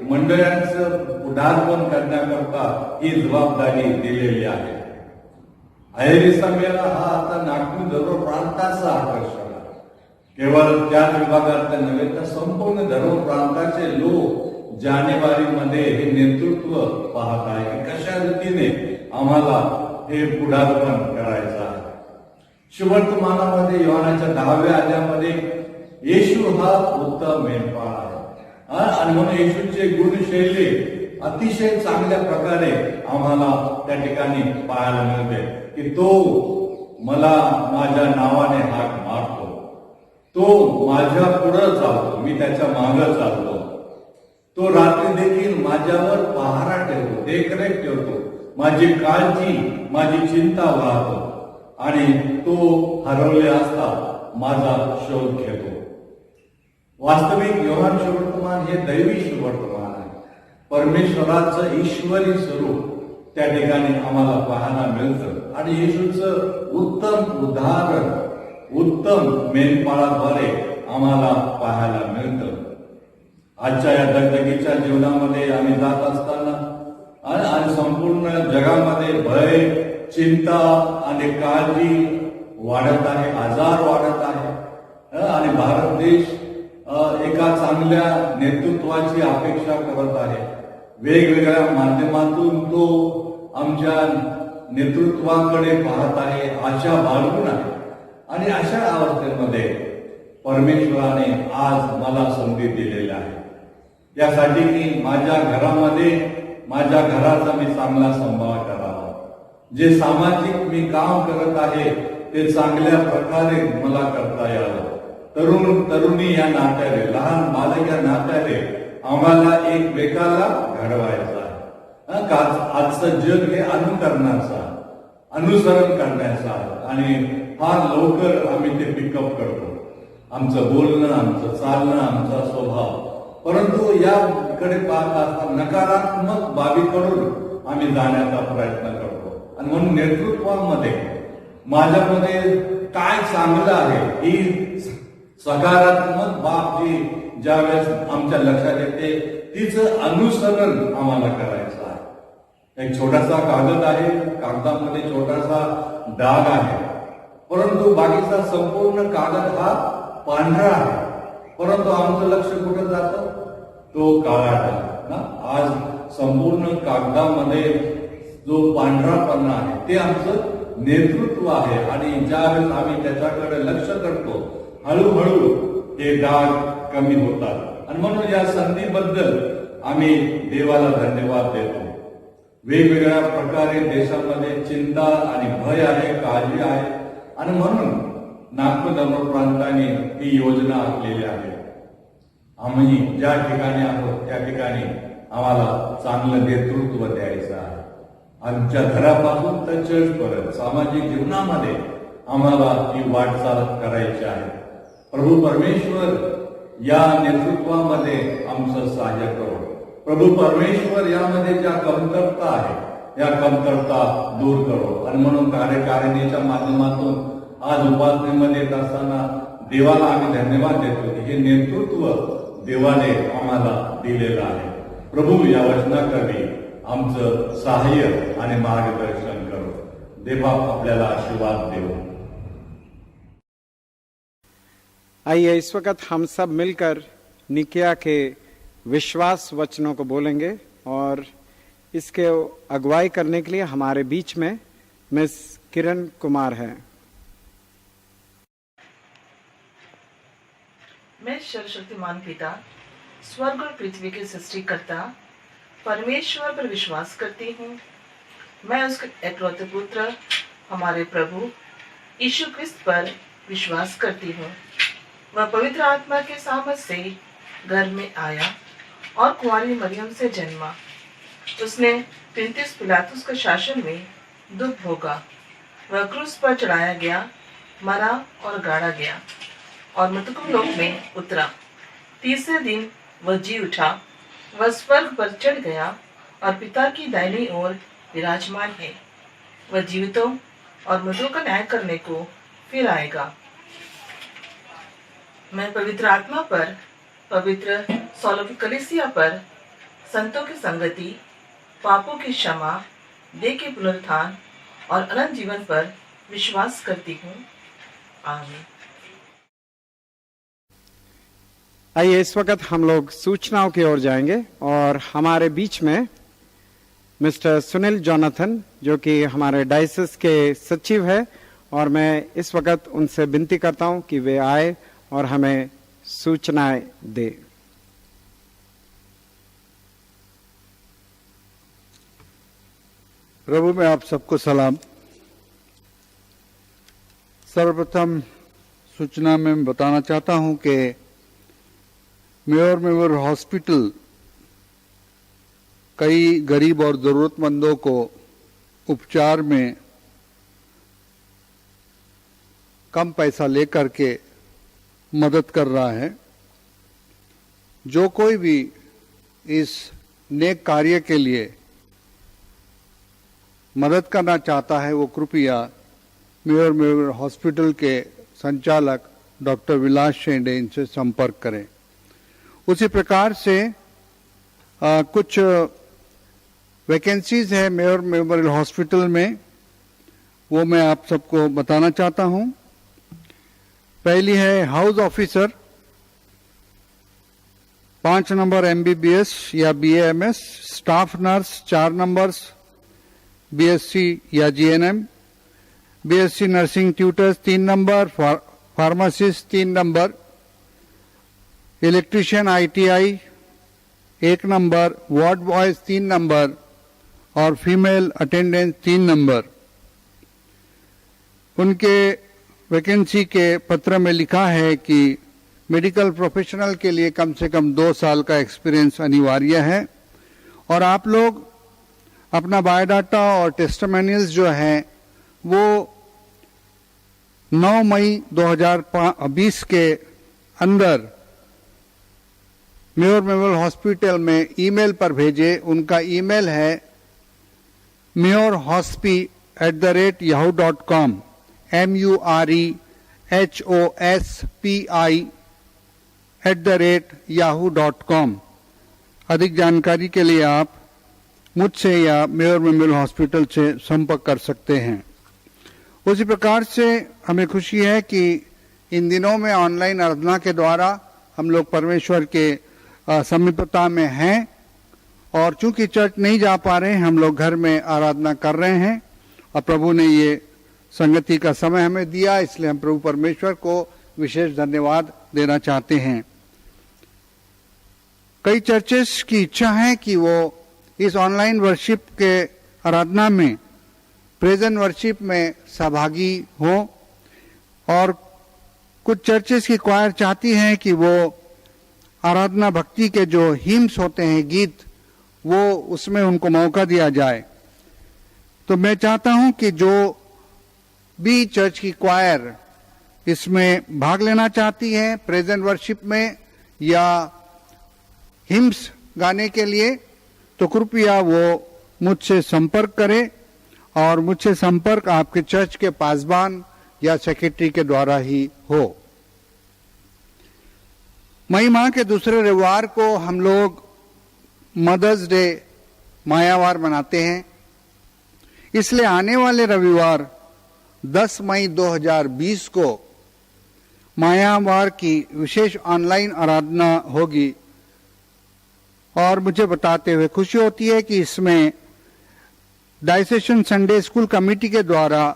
मंडळांचं पुढारपण करण्याकरता ही जबाबदारी दिलेली आहे. अहेरीचा मेळा हा आता नागपूर धर्म प्रांताचा आकर्षण आहे. केवळ त्याच विभागातल्या नव्हे तर संपूर्ण धर्म प्रांताचे लोक जानेवारीमध्ये हे नेतृत्व पाहत आहे की कशा रीतीने आम्हाला हे पुढारपण करायचं आहे. शुभवर्तमानामध्ये योहानाच्या 10व्या अध्यायामध्ये येशू हा उत्तम मेंढपाळ आहे आणि म्हणून येशूचे गुणशैली अतिशय चांगल्या प्रकारे आम्हाला त्या ठिकाणी पाहायला मिळते की तो मला माझ्या नावाने हाक मारतो, तो माझ्या पुढं चालतो, मी त्याच्या मागं चालतो, तो रात्री देखील माझ्यावर पहारा ठेवतो, देखरेख ठेवतो, माझी काळजी, माझी चिंता वाहतो आणि तो हरवले असता माझा शोध घेतो. वास्तविक योहान शुभवर्तमान हे दैवी शुभवर्तमान आहे. परमेश्वराचं ईश्वरी स्वरूप त्या ठिकाणी आम्हाला पाहायला मिळतं आणि येशूचं उत्तम उदाहरण उत्तम मेंढपाळाद्वारे आम्हाला पाहायला मिळतं. आजच्या या दगदगीच्या जीवनामध्ये आम्ही जात असताना आणि संपूर्ण जगामध्ये भय, चिंता आणि काळजी वाढत आहे, आजार वाढत आहे आणि भारत देश एका चांगल्या नेतृत्वाची अपेक्षा करत आहे. वेगवेगळ्या माध्यमातून तो आमच्या नेतृत्वाकडे पाहत आहे, आशा बाळगून आहे आणि अशा अवस्थेमध्ये परमेश्वराने आज मला संधी दिलेली आहे यासाठी की माझ्या घरामध्ये माझ्या घराचा मी चांगला सांभाळ करावा. जे सामाजिक मी काम करत आहे ते चांगल्या प्रकारे मला करता यावं. तरुण तरुणी या नात्याने, लहान बालक या नात्याने आम्हाला एकमेकाला घडवायचं आहे. आजचं जग हे अनुकरणाचं, अनुसरण करण्याचं आहे आणि फार लवकर आम्ही ते पिकअप करतो. आमचं बोलणं, आमचं चालणं, आमचा स्वभाव. परंतु याकडे पाहत असताना नकारात्मक बाबीकडून आम्ही जाण्याचा प्रयत्न करतो आणि म्हणून नेतृत्वामध्ये माझ्यामध्ये काय चांगलं आहे ही सकारात्मक बाब जी ज्यावेळेस आमच्या लक्षात येते तिचं अनुसरण आम्हाला करायचं आहे. एक छोटासा कागद आहे, कागदामध्ये छोटासा डाग आहे, परंतु बाकीचा संपूर्ण कागद हा पांढरा आहे. परंतु आमचं लक्ष कुठं जातं? तो काळा डाग ना. आज संपूर्ण कागदामध्ये जो पांढरापणा आहे ते आमचं नेतृत्व आहे आणि ज्यावेळेस आम्ही त्याच्याकडे लक्ष करतो हळूहळू हे डाग कमी होतात आणि म्हणून या संधीबद्दल आम्ही देवाला धन्यवाद देतो. वेगवेगळ्या प्रकारे देशामध्ये चिंता आणि भय आहे, काळजी आहे आणि म्हणून नागपूर धर्म प्रांताने ही योजना आखलेली आहे. आम्ही ज्या ठिकाणी आहोत त्या ठिकाणी आम्हाला चांगलं नेतृत्व द्यायचं आहे. आमच्या घरापासून तर चर्चपर्यंत सामाजिक जीवनामध्ये आम्हाला ही वाटचाल करायची आहे. प्रभू परमेश्वर या नेतृत्वामध्ये आमचं सहाय्य करो. प्रभू परमेश्वर यामध्ये ज्या कमतरता आहे या कमतरता दूर करो आणि म्हणून कार्यकारिणीच्या माध्यमातून आज उपासनेमध्ये येत असताना देवाला आम्ही धन्यवाद देतो की हे नेतृत्व देवाने आम्हाला दिलेलं आहे. प्रभू या वचनाकरवी आमचं सहाय्य आणि मार्गदर्शन करो. देवा आपल्याला आशीर्वाद देव. आइए इस वक्त हम सब मिलकर निकिया के विश्वास वचनों को बोलेंगे और इसके अगुवाई करने के लिए हमारे बीच में मिस किरण कुमार हैं. मैं सर्वशक्तिमान पिता, स्वर्ग और पृथ्वी के सृष्टिकर्ता परमेश्वर पर विश्वास करती हूँ. मैं उसके एकलौते पुत्र हमारे प्रभु यीशु क्रिस्त पर विश्वास करती हूँ. वह पवित्र आत्मा के सामर्थ से घर में आया और कुंवारी मरियम से जन्मा. उसने पुन्तियुस पिलातुस के शासन में दुख भोगा. वह क्रूस पर चढ़ाया गया, मरा और गाड़ा गया और मृतकों लोक में उतरा. तीसरे दिन वह जी उठा. वह स्वर्ग पर चढ़ गया और पिता की दाहिनी ओर विराजमान है. वह जीवितों और मृतों का न्याय करने को फिर आएगा. मैं पवित्र आत्मा पर, पवित्र सौलों की कलीसिया पर, संतों की संगति, पापों की क्षमा, देह के पुनरुत्थान और अनंत जीवन पर विश्वास करती हूँ. आमीन. आइए इस वक्त हम लोग सूचनाओं की ओर जाएंगे और हमारे बीच में मिस्टर सुनील जोनाथन जो कि हमारे डायसिस के सचिव है और मैं इस वक्त उनसे विनती करता हूं कि वे आए और हमें सूचनाएं दे. प्रभु में आप सबको सलाम. सर्वप्रथम सूचना में मैं बताना चाहता हूं कि मेयर मेमोरियल हॉस्पिटल कई गरीब और जरूरतमंदों को उपचार में कम पैसा लेकर के मदद कर रहा है. जो कोई भी इस नेक कार्य के लिए मदद करना चाहता है वो कृपया मेयर मेमोरियल हॉस्पिटल के संचालक डॉक्टर विलास शेंडे इनसे संपर्क करें. उसी प्रकार से कुछ वैकेंसीज है मेयर मेमोरियल हॉस्पिटल में, वो मैं आप सबको बताना चाहता हूं. पहली है हाउस ऑफिसर, 5 नंबर MBBS या BAMS, staff nurse 4 numbers, BSc या GNM, BSc nursing tutors 3 number, pharmacist 3 number, electrician ITI 1 number, ward boys 3 number और फीमेल अटेंडेंट 3 नंबर. उनके वैकेंसी के पत्र में लिखा है कि मेडिकल प्रोफेशनल के लिए कम से कम 2 साल का एक्सपीरियंस अनिवार्य है। और आप लोग अपना बायोडाटा और टेस्टिमोनियल्स जो हैं वो 9 मई 2020 के अंदर मेयर मेमोरियल हॉस्पिटल में ईमेल पर भेजे। उनका ईमेल है meyorhospi@yahoo.com MEUREHOSPI@yahoo.com। अधिक जानकारी के लिए आप मुझसे या मेयर मेमोरियल हॉस्पिटल से संपर्क कर सकते हैं। उसी प्रकार से हमें खुशी है कि इन दिनों में ऑनलाइन आराधना के द्वारा हम लोग परमेश्वर के समीपता में हैं, और चूंकि चर्च नहीं जा पा रहे हैं, हम लोग घर में आराधना कर रहे हैं और प्रभु ने ये संगति का समय हमें दिया, इसलिए हम प्रभु परमेश्वर को विशेष धन्यवाद देना चाहते हैं। कई चर्चेस की इच्छा है कि वो इस ऑनलाइन वर्शिप के आराधना में प्रेजेंट वर्शिप में सहभागी हो, और कुछ चर्चेस की क्वायर चाहती हैं कि वो आराधना भक्ति के जो हिम्स होते हैं, गीत, वो उसमें उनको मौका दिया जाए। तो मैं चाहता हूं कि जो भी चर्च की क्वायर इसमें भाग लेना चाहती है प्रेजेंट वर्शिप में या हिम्स गाने के लिए, तो कृपया वो मुझसे संपर्क करें, और मुझसे संपर्क आपके चर्च के पासबान या सेक्रेटरी के द्वारा ही हो। मई माह के दूसरे रविवार को हम लोग मदर्स डे मायावार मनाते हैं, इसलिए आने वाले रविवार 10 मई 2020 को मायावार की विशेष ऑनलाइन आराधना होगी। और मुझे बताते हुए खुशी होती है कि इसमें डायसेशन संडे स्कूल कमेटी के द्वारा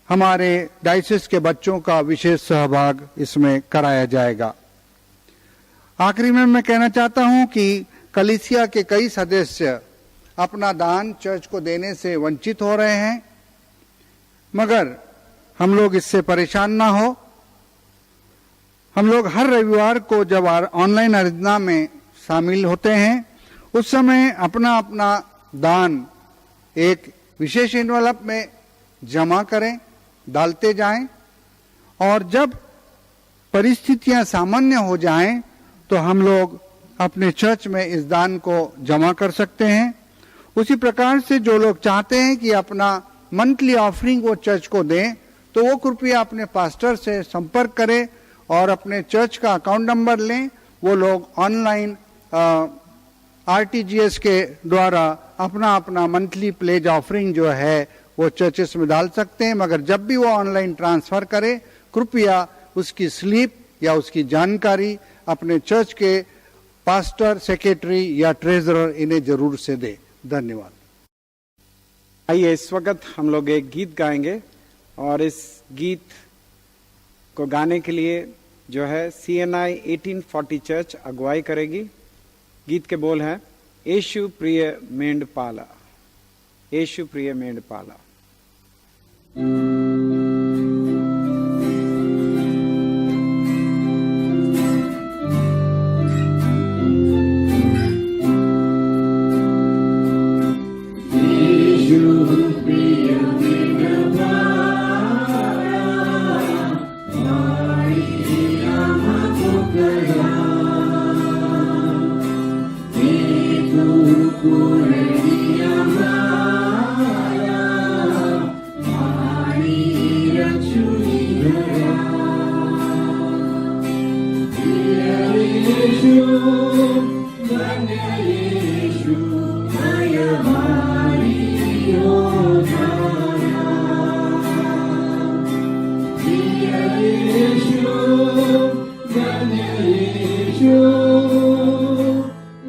हमारे डायसेस के बच्चों का विशेष सहभाग इसमें कराया जाएगा। आखिरी में मैं कहना चाहता हूं कि कलीसिया के कई सदस्य अपना दान चर्च को देने से वंचित हो रहे हैं, मगर हम लोग इससे परेशान ना हो। हम लोग हर रविवार को जब ऑनलाइन आराधना में शामिल होते हैं, उस समय अपना अपना दान एक विशेष एनवलप में जमा करें, डालते जाएं, और जब परिस्थितियां सामान्य हो जाएं तो हम लोग अपने चर्च में इस दान को जमा कर सकते हैं। उसी प्रकार से जो लोग चाहते हैं कि अपना मंथली ऑफरिंग वो चर्च को दें, तो वो कृपया अपने पास्टर से संपर्क करें और अपने चर्च का अकाउंट नंबर लें। वो लोग ऑनलाइन आरटीजीएस के द्वारा अपना अपना मंथली प्लेज ऑफरिंग जो है वो चर्चेस में डाल सकते हैं, मगर जब भी वो ऑनलाइन ट्रांसफर करे, कृपया उसकी स्लिप या उसकी जानकारी अपने चर्च के पास्टर, सेक्रेटरी या ट्रेजरर इन्हें जरूर से दे। धन्यवाद। आइए इस वक्त हम लोग एक गीत गाएंगे, और इस गीत को गाने के लिए जो है CNI 1840 चर्च अगुवाई करेगी। गीत के बोल हैं, यीशु प्रिय मेंढपाला, यीशु प्रिय मेंढपाला।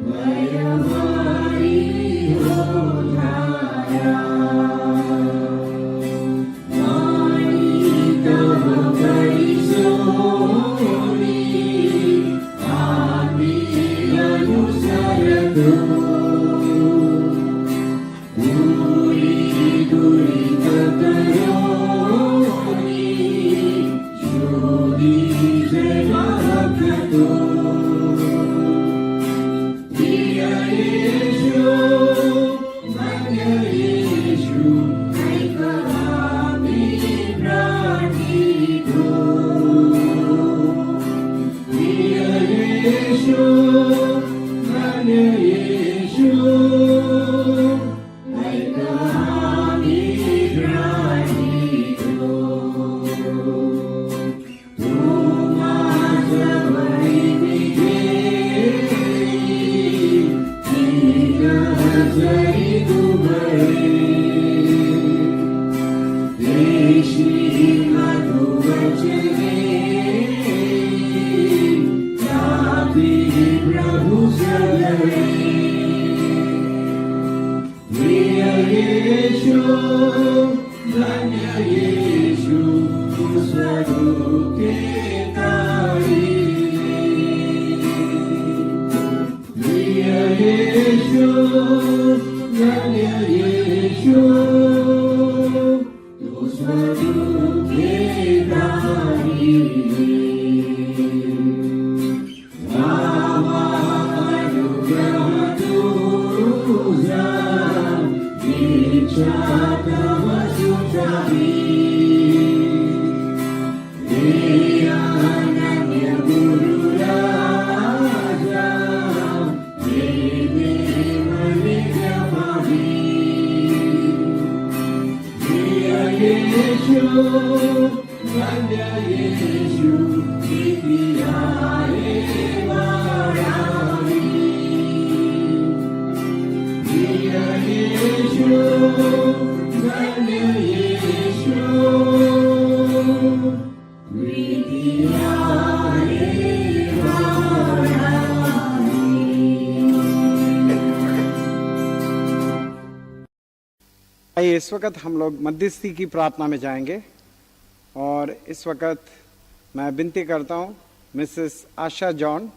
Maria Maria जरी दुबळे देशी मधुवचने जाती प्रभु सगळे प्रिय येशू धन्य येशू स्वरूपे काढिले प्रिय येशू धन्य येशू तू स्वरूपे काढिले नामा अनुग्रह तुझा इच्छा तव सुचावी अनन्य गुरु राजा देव नित्य भावी प्रिय येशू धन्य येशू प्रीतियारे वाढावी प्रिय येशू धन्य येशू आइए इस वक्त हम लोग मध्यस्थी की प्रार्थना में जाएंगे और इस वक्त मैं विनती करता हूं मिसेस आशा जॉन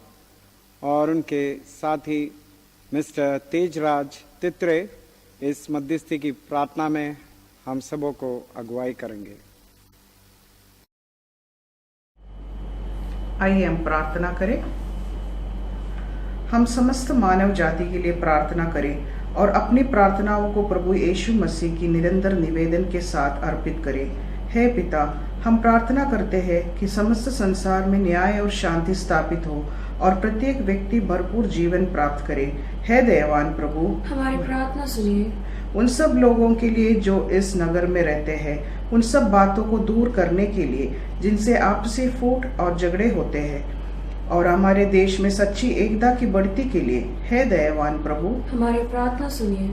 और उनके साथी मिस्टर तेजराज तित्रे इस मध्यस्थी की प्रार्थना में हम सबों को अगुवाई करेंगे। आइए हम प्रार्थना करें। हम समस्त मानव जाति के लिए प्रार्थना करें और अपनी प्रार्थनाओं को प्रभु यीशु मसीह की निरंतर निवेदन के साथ अर्पित करें। हे पिता, हम प्रार्थना करते हैं कि समस्त संसार में न्याय और शांति स्थापित हो और प्रत्येक व्यक्ति भरपूर जीवन प्राप्त करे। हे दयावान प्रभु, हमारी प्रार्थना सुनिए। उन सब लोगों के लिए जो इस नगर में रहते हैं, उन सब बातों को दूर करने के लिए जिनसे आपसी फूट और झगड़े होते हैं, और हमारे देश में सच्ची एकता की बढ़ती के लिए हे दयावान प्रभु, हमारी प्रार्थना सुनिए।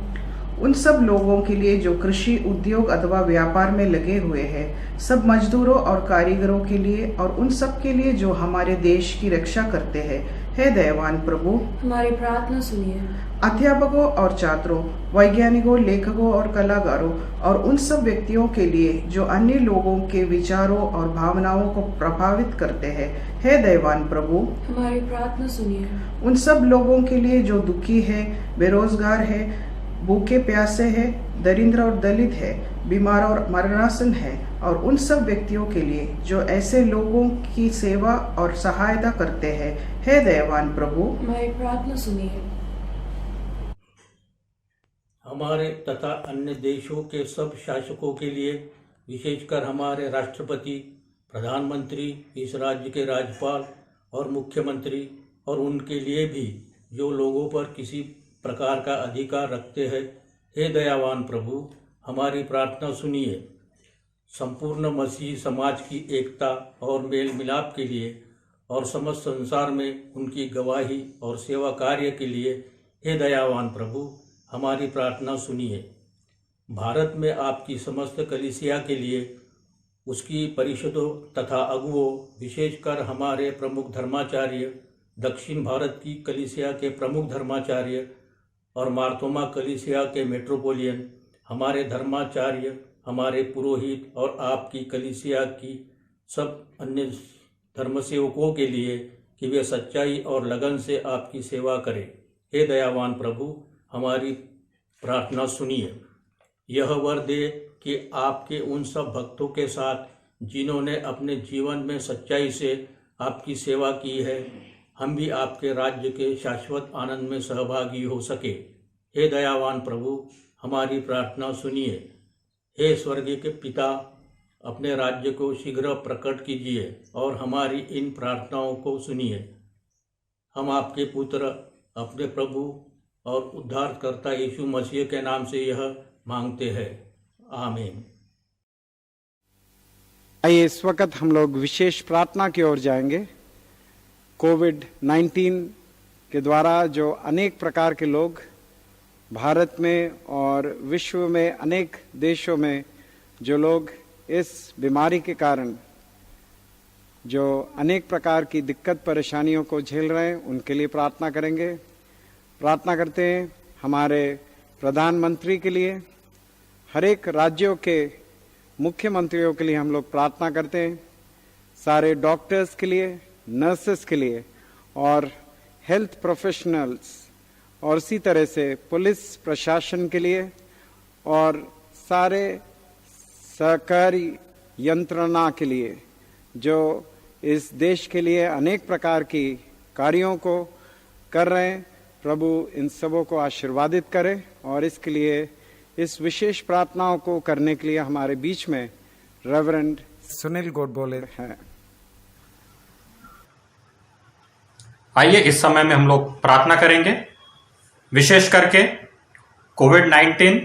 उन सब लोगों के लिए जो कृषि, उद्योग अथवा व्यापार में लगे हुए हैं, सब मजदूरों और कारीगरों के लिए और उन सब के लिए जो हमारे देश की रक्षा करते हैं, हे दयावान प्रभु, हमारी प्रार्थना सुनिए। अध्यापकों और छात्रों, वैज्ञानिकों, लेखकों और कलाकारों और उन सब व्यक्तियों के लिए जो अन्य लोगों के विचारों और भावनाओं को प्रभावित करते हैं, हे दयावान प्रभु, हमारी प्रार्थना सुनिए। उन सब लोगों के लिए जो दुखी है, बेरोजगार है, भूखे प्यासे है, दरिद्र और दलित है, बीमार और मरणासन है, और उन सब व्यक्तियों के लिए जो ऐसे लोगों की सेवा और सहायता करते हैं, हे दयावान प्रभु, हमारी प्रार्थना सुनिए। हमारे तथा अन्य देशों के सब शासकों के लिए, विशेषकर हमारे राष्ट्रपति, प्रधानमंत्री, इस राज्य के राज्यपाल और मुख्यमंत्री और उनके लिए भी जो लोगों पर किसी प्रकार का अधिकार रखते हैं, हे दयावान प्रभु, हमारी प्रार्थना सुनिए। संपूर्ण मसीही समाज की एकता और मेल मिलाप के लिए और समस्त संसार में उनकी गवाही और सेवा कार्य के लिए, हे दयावान प्रभु, हमारी प्रार्थना सुनिए। भारत में आपकी समस्त कलीसिया के लिए, उसकी परिषदों तथा अगुओं, विशेषकर हमारे प्रमुख धर्माचार्य, दक्षिण भारत की कलीसिया के प्रमुख धर्माचार्य और मार्तोमा कलीसिया के मेट्रोपोलियन, हमारे धर्माचार्य, हमारे पुरोहित और आपकी कलीसिया की सब अन्य धर्मसेवकों के लिए कि वे सच्चाई और लगन से आपकी सेवा करें। हे दयावान प्रभु, हमारी प्रार्थना सुनिए। यह वर दे कि आपके उन सब भक्तों के साथ जिन्होंने अपने जीवन में सच्चाई से आपकी सेवा की है, हम भी आपके राज्य के शाश्वत आनंद में सहभागी हो सके। हे दयावान प्रभु, हमारी प्रार्थना सुनिए। हे स्वर्गीय के पिता, अपने राज्य को शीघ्र प्रकट कीजिए और हमारी इन प्रार्थनाओं को सुनिए। हम आपके पुत्र, अपने प्रभु और उद्धारकर्ता यीशु मसीह के नाम से यह मांगते हैं, आमीन। आइए इस वक्त हम लोग विशेष प्रार्थना की ओर जाएंगे। कोविड-19 के द्वारा जो अनेक प्रकार के लोग भारत में और विश्व में अनेक देशों में जो लोग इस बीमारी के कारण जो अनेक प्रकार की दिक्कत परेशानियों को झेल रहे हैं उनके लिए प्रार्थना करेंगे। प्रार्थना करते हैं हमारे प्रधानमंत्री के लिए, हर एक राज्यों के मुख्यमंत्रियों के लिए हम लोग प्रार्थना करते हैं, सारे डॉक्टर्स के लिए, नर्सेस के लिए और हेल्थ प्रोफेशनल्स और इसी तरह से पुलिस प्रशासन के लिए और सारे सहकारी यंत्रणा के लिए जो इस देश के लिए अनेक प्रकार की कार्यों को कर रहे हैं। प्रभु इन सबों को आशीर्वादित करे और इसके लिए इस विशेष प्रार्थनाओं को करने के लिए हमारे बीच में रेवरेंड सुनील गोडबोले हैं। आइए इस समय में हम लोग प्रार्थना करेंगे, विशेष करके कोविड-19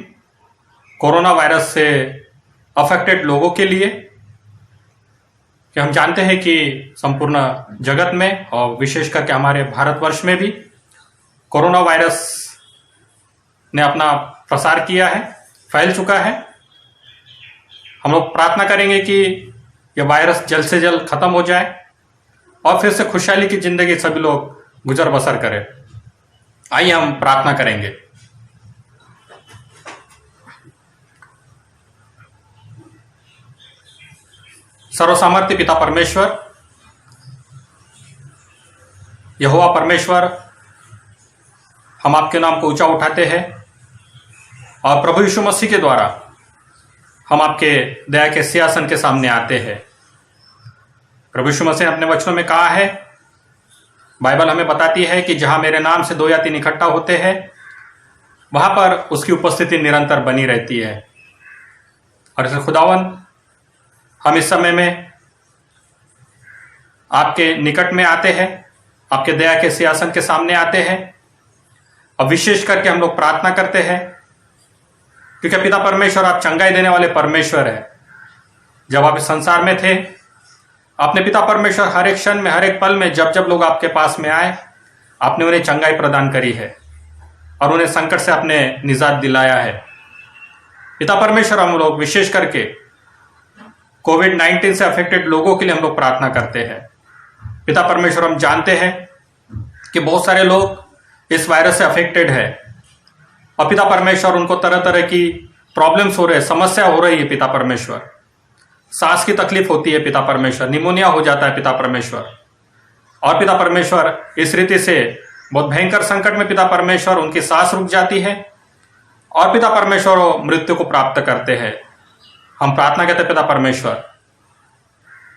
कोरोना वायरस से अफेक्टेड लोगों के लिए, कि हम जानते हैं कि संपूर्ण जगत में और विशेष करके हमारे भारतवर्ष में भी कोरोना वायरस ने अपना प्रसार किया है, फैल चुका है। हम लोग प्रार्थना करेंगे कि यह वायरस जल्द से जल्द खत्म हो जाए और फिर से खुशहाली की जिंदगी सभी लोग गुजर बसर करें। आइए हम प्रार्थना करेंगे। सर्वसामर्थ्य पिता परमेश्वर, यहोवा परमेश्वर, हम आपके नाम को ऊंचा उठाते हैं और प्रभु यीशु मसीह के द्वारा हम आपके दया के सिंहासन के सामने आते हैं। प्रभु यीशु मसीह ने अपने वचनों में कहा है, बाइबल हमें बताती है कि जहां मेरे नाम से 2 या 3 इकट्ठा होते हैं वहां पर उसकी उपस्थिति निरंतर बनी रहती है। और इसलिए खुदावन, हम इस समय में आपके निकट में आते हैं, आपके दया के सिंहासन के सामने आते हैं और विशेष करके हम लोग प्रार्थना करते हैं क्योंकि पिता परमेश्वर, आप चंगाई देने वाले परमेश्वर है। जब आप इस संसार में थे, आपने पिता परमेश्वर हर एक क्षण में, हर एक पल में जब जब लोग आपके पास में आए, आपने उन्हें चंगाई प्रदान करी है और उन्हें संकट से आपने निजात दिलाया है। पिता परमेश्वर, हम लोग विशेष करके कोविड-19 से अफेक्टेड लोगों के लिए हम लोग प्रार्थना करते हैं। पिता परमेश्वर, हम जानते हैं कि बहुत सारे लोग इस वायरस से अफेक्टेड है और पिता परमेश्वर, उनको तरह तरह की प्रॉब्लम्स हो रहे, समस्या हो रही है। पिता परमेश्वर, सांस की तकलीफ होती है। पिता परमेश्वर, निमोनिया हो जाता है। पिता परमेश्वर, और पिता परमेश्वर, इस रीति से बहुत भयंकर संकट में पिता परमेश्वर उनकी सांस रुक जाती है और पिता परमेश्वर वो मृत्यु को प्राप्त करते हैं। हम प्रार्थना करते हैं पिता परमेश्वर,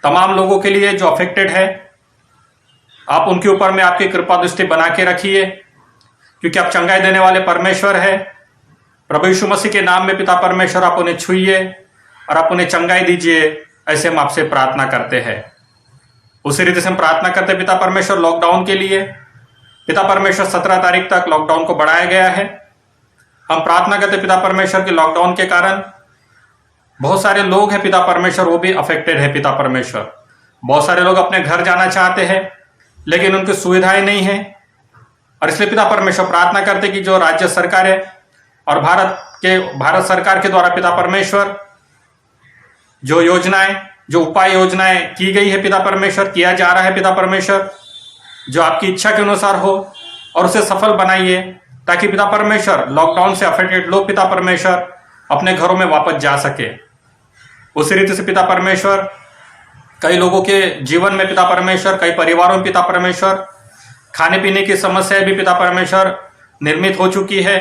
तमाम लोगों के लिए जो अफेक्टेड है, आप उनके ऊपर में आपकी कृपा दृष्टि बना के रखिए क्योंकि आप चंगाई देने वाले परमेश्वर है। प्रभु यीशु मसीह के नाम में पिता परमेश्वर, आप उन्हें छुइए और आप उन्हें चंगाई दीजिए। ऐसे हम आपसे प्रार्थना करते हैं। उसी रीति से हम प्रार्थना करते हैं पिता परमेश्वर, लॉकडाउन के लिए। पिता परमेश्वर, 17 तारीख तक लॉकडाउन को बढ़ाया गया है। हम प्रार्थना करते हैं पिता परमेश्वर कि लॉकडाउन के कारण बहुत सारे लोग हैं पिता परमेश्वर, वो भी अफेक्टेड है। पिता परमेश्वर, बहुत सारे लोग अपने घर जाना चाहते हैं लेकिन उनकी सुविधाएं नहीं है और इसलिए पिता परमेश्वर प्रार्थना करते कि जो राज्य सरकार है और भारत सरकार के द्वारा पिता परमेश्वर जो योजनाएं, जो उपाय योजनाएं की गई है पिता परमेश्वर, किया जा रहा है पिता परमेश्वर, जो आपकी इच्छा के अनुसार हो और उसे सफल बनाइए ताकि पिता परमेश्वर लॉकडाउन से अफेक्टेड लोग पिता परमेश्वर अपने घरों में वापस जा सके। उसी रीति से पिता परमेश्वर, कई लोगों के जीवन में पिता परमेश्वर, कई परिवारों में पिता परमेश्वर खाने पीने की समस्याएं भी पिता परमेश्वर निर्मित हो चुकी है।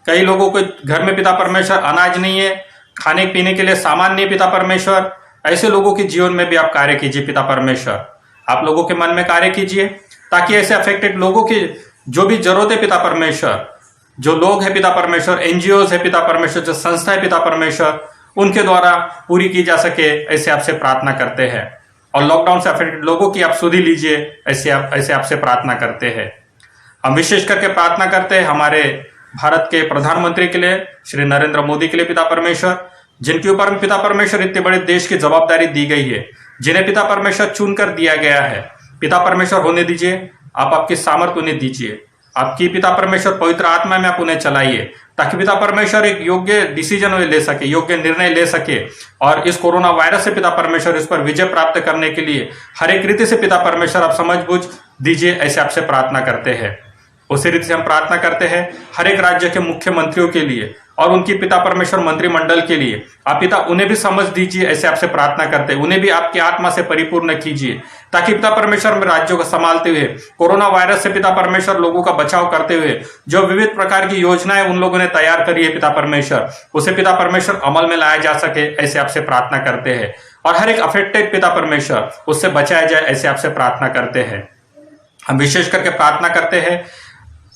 कई लोगों के घर में पिता परमेश्वर अनाज नहीं है, खाने पीने के लिए सामान नहीं पिता परमेश्वर। ऐसे लोगों के जीवन में भी आप कार्य कीजिए पिता परमेश्वर, आप लोगों के मन में कार्य कीजिए ताकि ऐसे अफेक्टेड लोगों की जो भी जरूरत है पिता परमेश्वर, जो लोग हैं पिता परमेश्वर, एनजीओ है पिता परमेश्वर, जो संस्था है पिता परमेश्वर, उनके द्वारा पूरी की जा सके। ऐसे आपसे प्रार्थना करते हैं और लॉकडाउन से अफेक्टेड लोगों की आप सुधि लीजिए। ऐसे आपसे प्रार्थना करते हैं। हम विशेष करके प्रार्थना करते हैं हमारे भारत के प्रधानमंत्री के लिए, श्री नरेंद्र मोदी के लिए पिता परमेश्वर, जिनके ऊपर पिता परमेश्वर इतने बड़े देश की जवाबदारी दी गई है, जिन्हें पिता परमेश्वर चुनकर दिया गया है। पिता परमेश्वर होने दीजिए, आप आपकी सामर्थ्य उन्हें दीजिए आपकी पिता परमेश्वर पवित्र आत्मा में आप उन्हें चलाइए, ताकि पिता परमेश्वर एक योग्य डिसीजन ले सके, योग्य निर्णय ले सके, और इस कोरोना वायरस से पिता परमेश्वर इस पर विजय प्राप्त करने के लिए हर एक रीति से पिता परमेश्वर आप समझ बूझ दीजिए, ऐसे आपसे प्रार्थना करते हैं। उसी रीति से हम प्रार्थना करते हैं हर एक राज्य के मुख्यमंत्रियों के लिए और उनकी पिता परमेश्वर मंत्रिमंडल के लिए। आप पिता उन्हें भी समझ दीजिए, ऐसे आपसे प्रार्थना करते हैं। उन्हें भी आपकी आत्मा से परिपूर्ण कीजिए, ताकि पिता परमेश्वर में राज्यों को संभालते हुए कोरोना वायरस से पिता परमेश्वर लोगों का बचाव करते हुए जो विविध प्रकार की योजनाएं उन लोगों ने तैयार करी है पिता परमेश्वर, उसे पिता परमेश्वर अमल में लाया जा सके, ऐसे आपसे प्रार्थना करते हैं। और हर एक अफेक्टेड पिता परमेश्वर उससे बचाया जाए, ऐसे आपसे प्रार्थना करते हैं। हम विशेष करके प्रार्थना करते हैं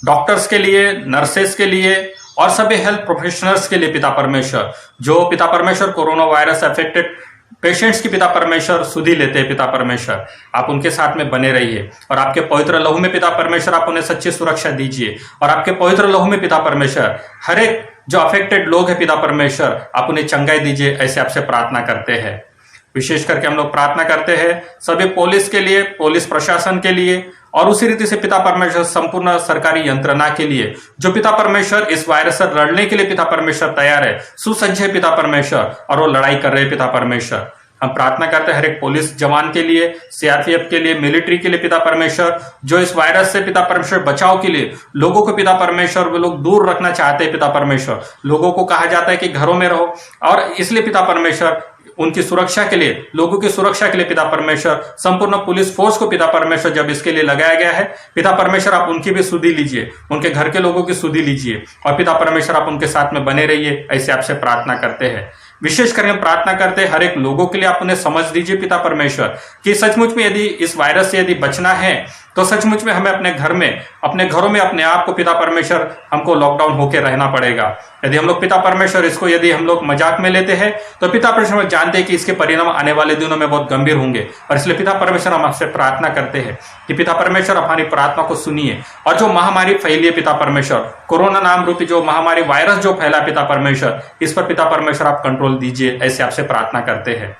डॉक्टर्स के लिए, नर्सेस के लिए और सभी हेल्थ प्रोफेशनल्स के लिए पिता परमेश्वर, जो पिता परमेश्वर कोरोना वायरस अफेक्टेड पेशेंट्स की पिता परमेश्वर सुधि लेते हैं। पिता परमेश्वर आप उनके साथ में बने रहिए और आपके पवित्र लहू में पिता परमेश्वर आप उन्हें सच्ची सुरक्षा दीजिए, और आपके पवित्र लहू में पिता परमेश्वर हर एक जो अफेक्टेड लोग हैं पिता परमेश्वर आप उन्हें चंगाई दीजिए, ऐसे आपसे प्रार्थना करते हैं। विशेष करके हम लोग प्रार्थना करते हैं सभी पुलिस के लिए, पुलिस प्रशासन के लिए, और उसी रीति से पिता परमेश्वर संपूर्ण सरकारी यंत्रणा के लिए जो पिता परमेश्वर इस वायरस से लड़ने के लिए पिता परमेश्वर तैयार है, सुसज्ज है पिता परमेश्वर, और वो लड़ाई कर रहे हैं पिता परमेश्वर। हम प्रार्थना करते हैं हर एक पुलिस जवान के लिए, सीआरपीएफ के लिए, मिलिट्री के लिए पिता परमेश्वर, जो इस वायरस से पिता परमेश्वर बचाव के लिए लोगों को पिता परमेश्वर वो लोग दूर रखना चाहते हैं पिता परमेश्वर। लोगों को कहा जाता है कि घरों में रहो, और इसलिए पिता परमेश्वर उनकी सुरक्षा के लिए, लोगों की सुरक्षा के लिए पिता परमेश्वर संपूर्ण पुलिस फोर्स को पिता परमेश्वर जब इसके लिए लगाया गया है, पिता परमेश्वर आप उनकी भी सुधि लीजिए, उनके घर के लोगों की सुधि लीजिए, और पिता परमेश्वर आप उनके साथ में बने रहिए, ऐसे आपसे प्रार्थना करते हैं। विशेष करके प्रार्थना करते हैं हर एक लोगों के लिए आप उन्हें समझ दीजिए पिता परमेश्वर, कि सचमुच में यदि इस वायरस से यदि बचना है तो सचमुच में हमें अपने घर में, अपने घरों में अपने आप को पिता परमेश्वर हमको लॉकडाउन होकर रहना पड़ेगा। यदि हम लोग पिता परमेश्वर इसको यदि हम लोग मजाक में लेते हैं तो पिता परमेश्वर जानते हैं कि इसके परिणाम आने वाले दिनों में बहुत गंभीर होंगे, और इसलिए पिता परमेश्वर हम आपसे प्रार्थना करते हैं कि पिता परमेश्वर हमारी प्रार्थना को सुनिए, और जो महामारी फैली है पिता परमेश्वर, कोरोना नाम रूपी जो महामारी वायरस जो फैला पिता परमेश्वर, इस पर पिता परमेश्वर आप कंट्रोल दीजिए, ऐसे आपसे प्रार्थना करते हैं।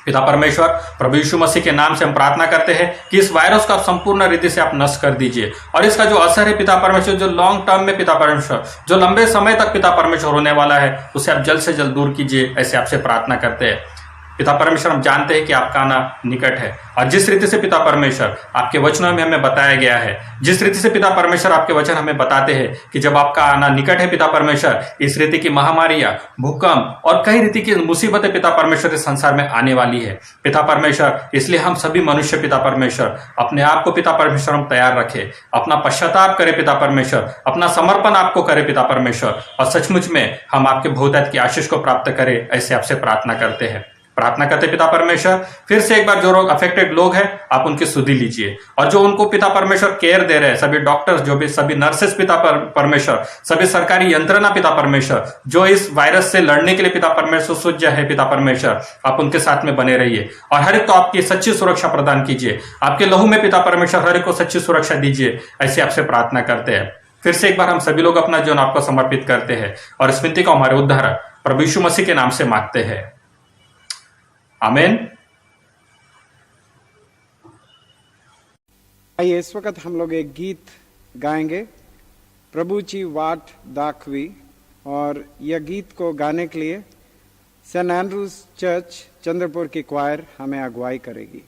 पिता परमेश्वर प्रभु यीशु मसीह के नाम से हम प्रार्थना करते हैं कि इस वायरस को आप संपूर्ण रीति से आप नष्ट कर दीजिए, और इसका जो असर है पिता परमेश्वर, जो लॉन्ग टर्म में पिता परमेश्वर, जो लंबे समय तक पिता परमेश्वर होने वाला है, उसे आप जल्द से जल्द दूर कीजिए, ऐसे आपसे प्रार्थना करते हैं। पिता परमेश्वर हम जानते हैं कि आपका आना निकट है, और जिस रीति से पिता परमेश्वर आपके वचनों में हमें बताया गया है, जिस रीति से पिता परमेश्वर आपके वचन हमें बताते हैं कि जब आपका आना निकट है पिता परमेश्वर, इस रीति की महामारियां, भूकंप और कई रीति की मुसीबतें पिता परमेश्वर इस संसार में आने वाली है पिता परमेश्वर। इसलिए हम सभी मनुष्य पिता परमेश्वर अपने आप को पिता परमेश्वर हम तैयार रखें, अपना पश्चाताप करें पिता परमेश्वर, अपना समर्पण आपको करें पिता परमेश्वर, और सचमुच में हम आपके बहुतायत की आशीष को प्राप्त करें, ऐसे आपसे प्रार्थना करते हैं। प्रार्थना करते पिता परमेश्वर फिर से एक बार जो अफेक्टेड लोग हैं आप उनकी सुधि लीजिए, और जो उनको पिता परमेश्वर केयर दे रहे हैं, सभी डॉक्टर्स, जो भी सभी नर्सेस पिता परमेश्वर, सभी सरकारी यंत्रणा पिता परमेश्वर, जो इस वायरस से लड़ने के लिए पिता परमेश्वर सुसज्ज है पिता परमेश्वर, आप उनके साथ में बने रहिए, और हर एक को आपकी सच्ची सुरक्षा प्रदान कीजिए, आपके लहू में पिता परमेश्वर हर एक को सच्ची सुरक्षा दीजिए, ऐसे आपसे प्रार्थना करते हैं। फिर से एक बार हम सभी लोग अपना जीवन आपको समर्पित करते हैं, और इस विनती को हमारे उद्धारक प्रभु यीशु मसीह के नाम से मांगते हैं, आमीन। आइए इस वक्त हम लोग एक गीत गाएंगे, प्रभुची वाट दाखवी, और यह गीत को गाने के लिए सेंट एंड्रूज चर्च चंद्रपुर की क्वायर हमें अगुवाई करेगी।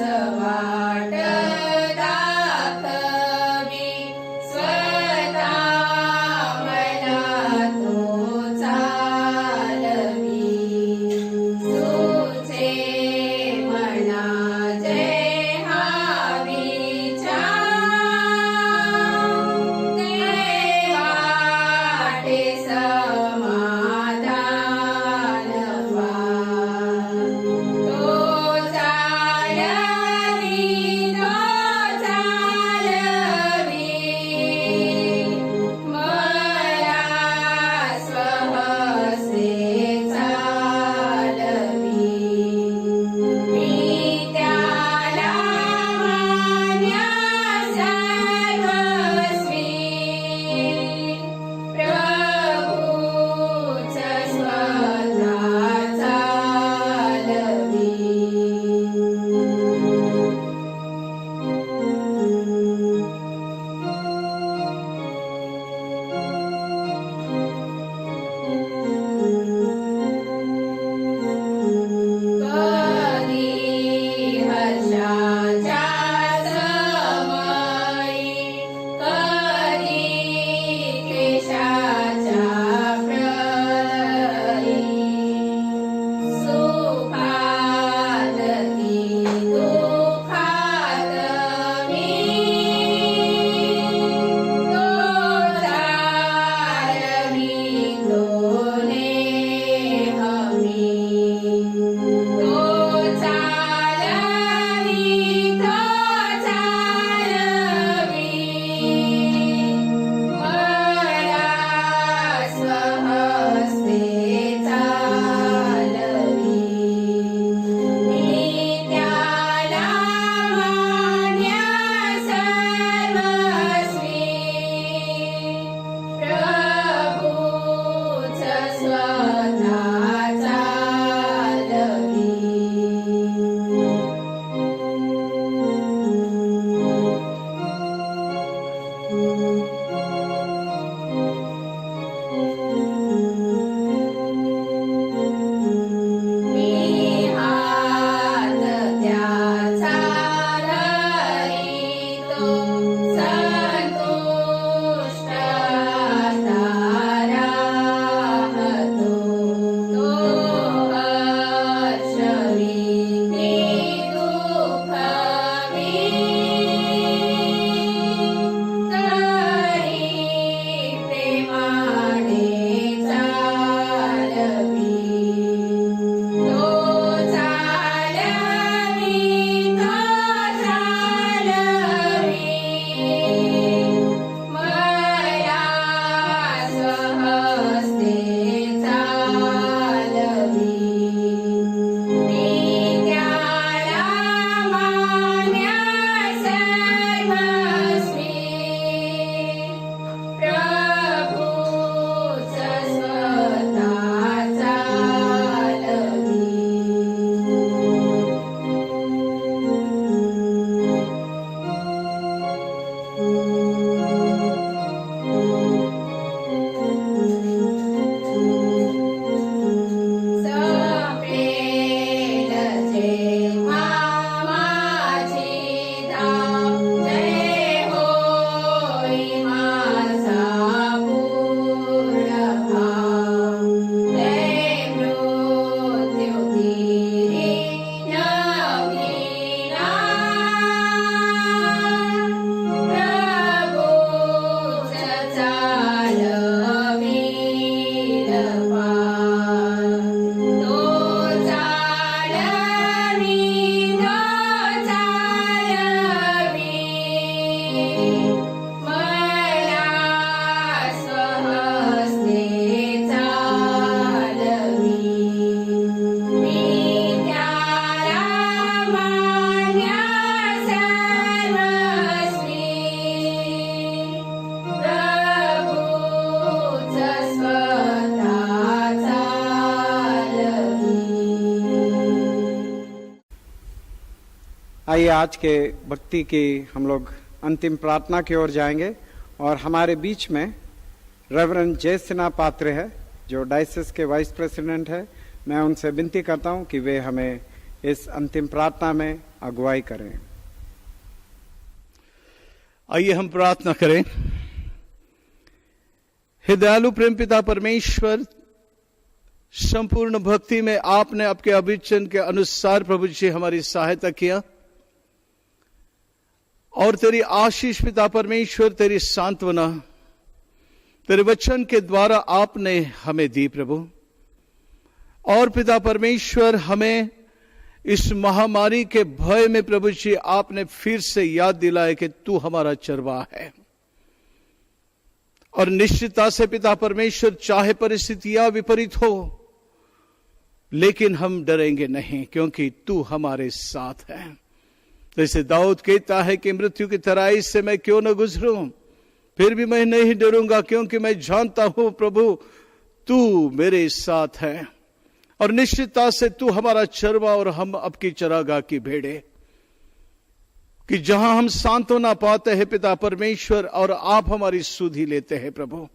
समाधान आइए आज के भक्ति की हम लोग अंतिम प्रार्थना की ओर जाएंगे और हमारे बीच में रेवरेंड जय सिन्हा पात्र है जो डायसिस के वाइस प्रेसिडेंट है। मैं उनसे विनती करता हूं कि वे हमें इस अंतिम प्रार्थना में अगुवाई करें। आइए हम प्रार्थना करें। हे दयालु प्रेम पिता परमेश्वर, संपूर्ण भक्ति में आपने आपके अभिवचन के अनुसार प्रभु जी हमारी सहायता किया और तेरी आशीष पिता परमेश्वर, तेरी सांत्वना तेरे वचन के द्वारा आपने हमें दी प्रभु। और पिता परमेश्वर, हमें इस महामारी के भय में प्रभु जी आपने फिर से याद दिलाया कि तू हमारा चरवाहा है। और निश्चितता से पिता परमेश्वर, चाहे परिस्थितियां विपरीत हो लेकिन हम डरेंगे नहीं, क्योंकि तू हमारे साथ है। जैसे दाऊद कहता है कि मृत्यु की तराई से मैं क्यों न गुजरूं, फिर भी मैं नहीं डरूंगा, क्योंकि मैं जानता हूं प्रभु तू मेरे साथ है। और निश्चितता से तू हमारा चरवा और हम आपकी चरागाह की भेड़े, कि जहां हम सांत्वना पाते हैं पिता परमेश्वर और आप हमारी सुधि लेते हैं प्रभु।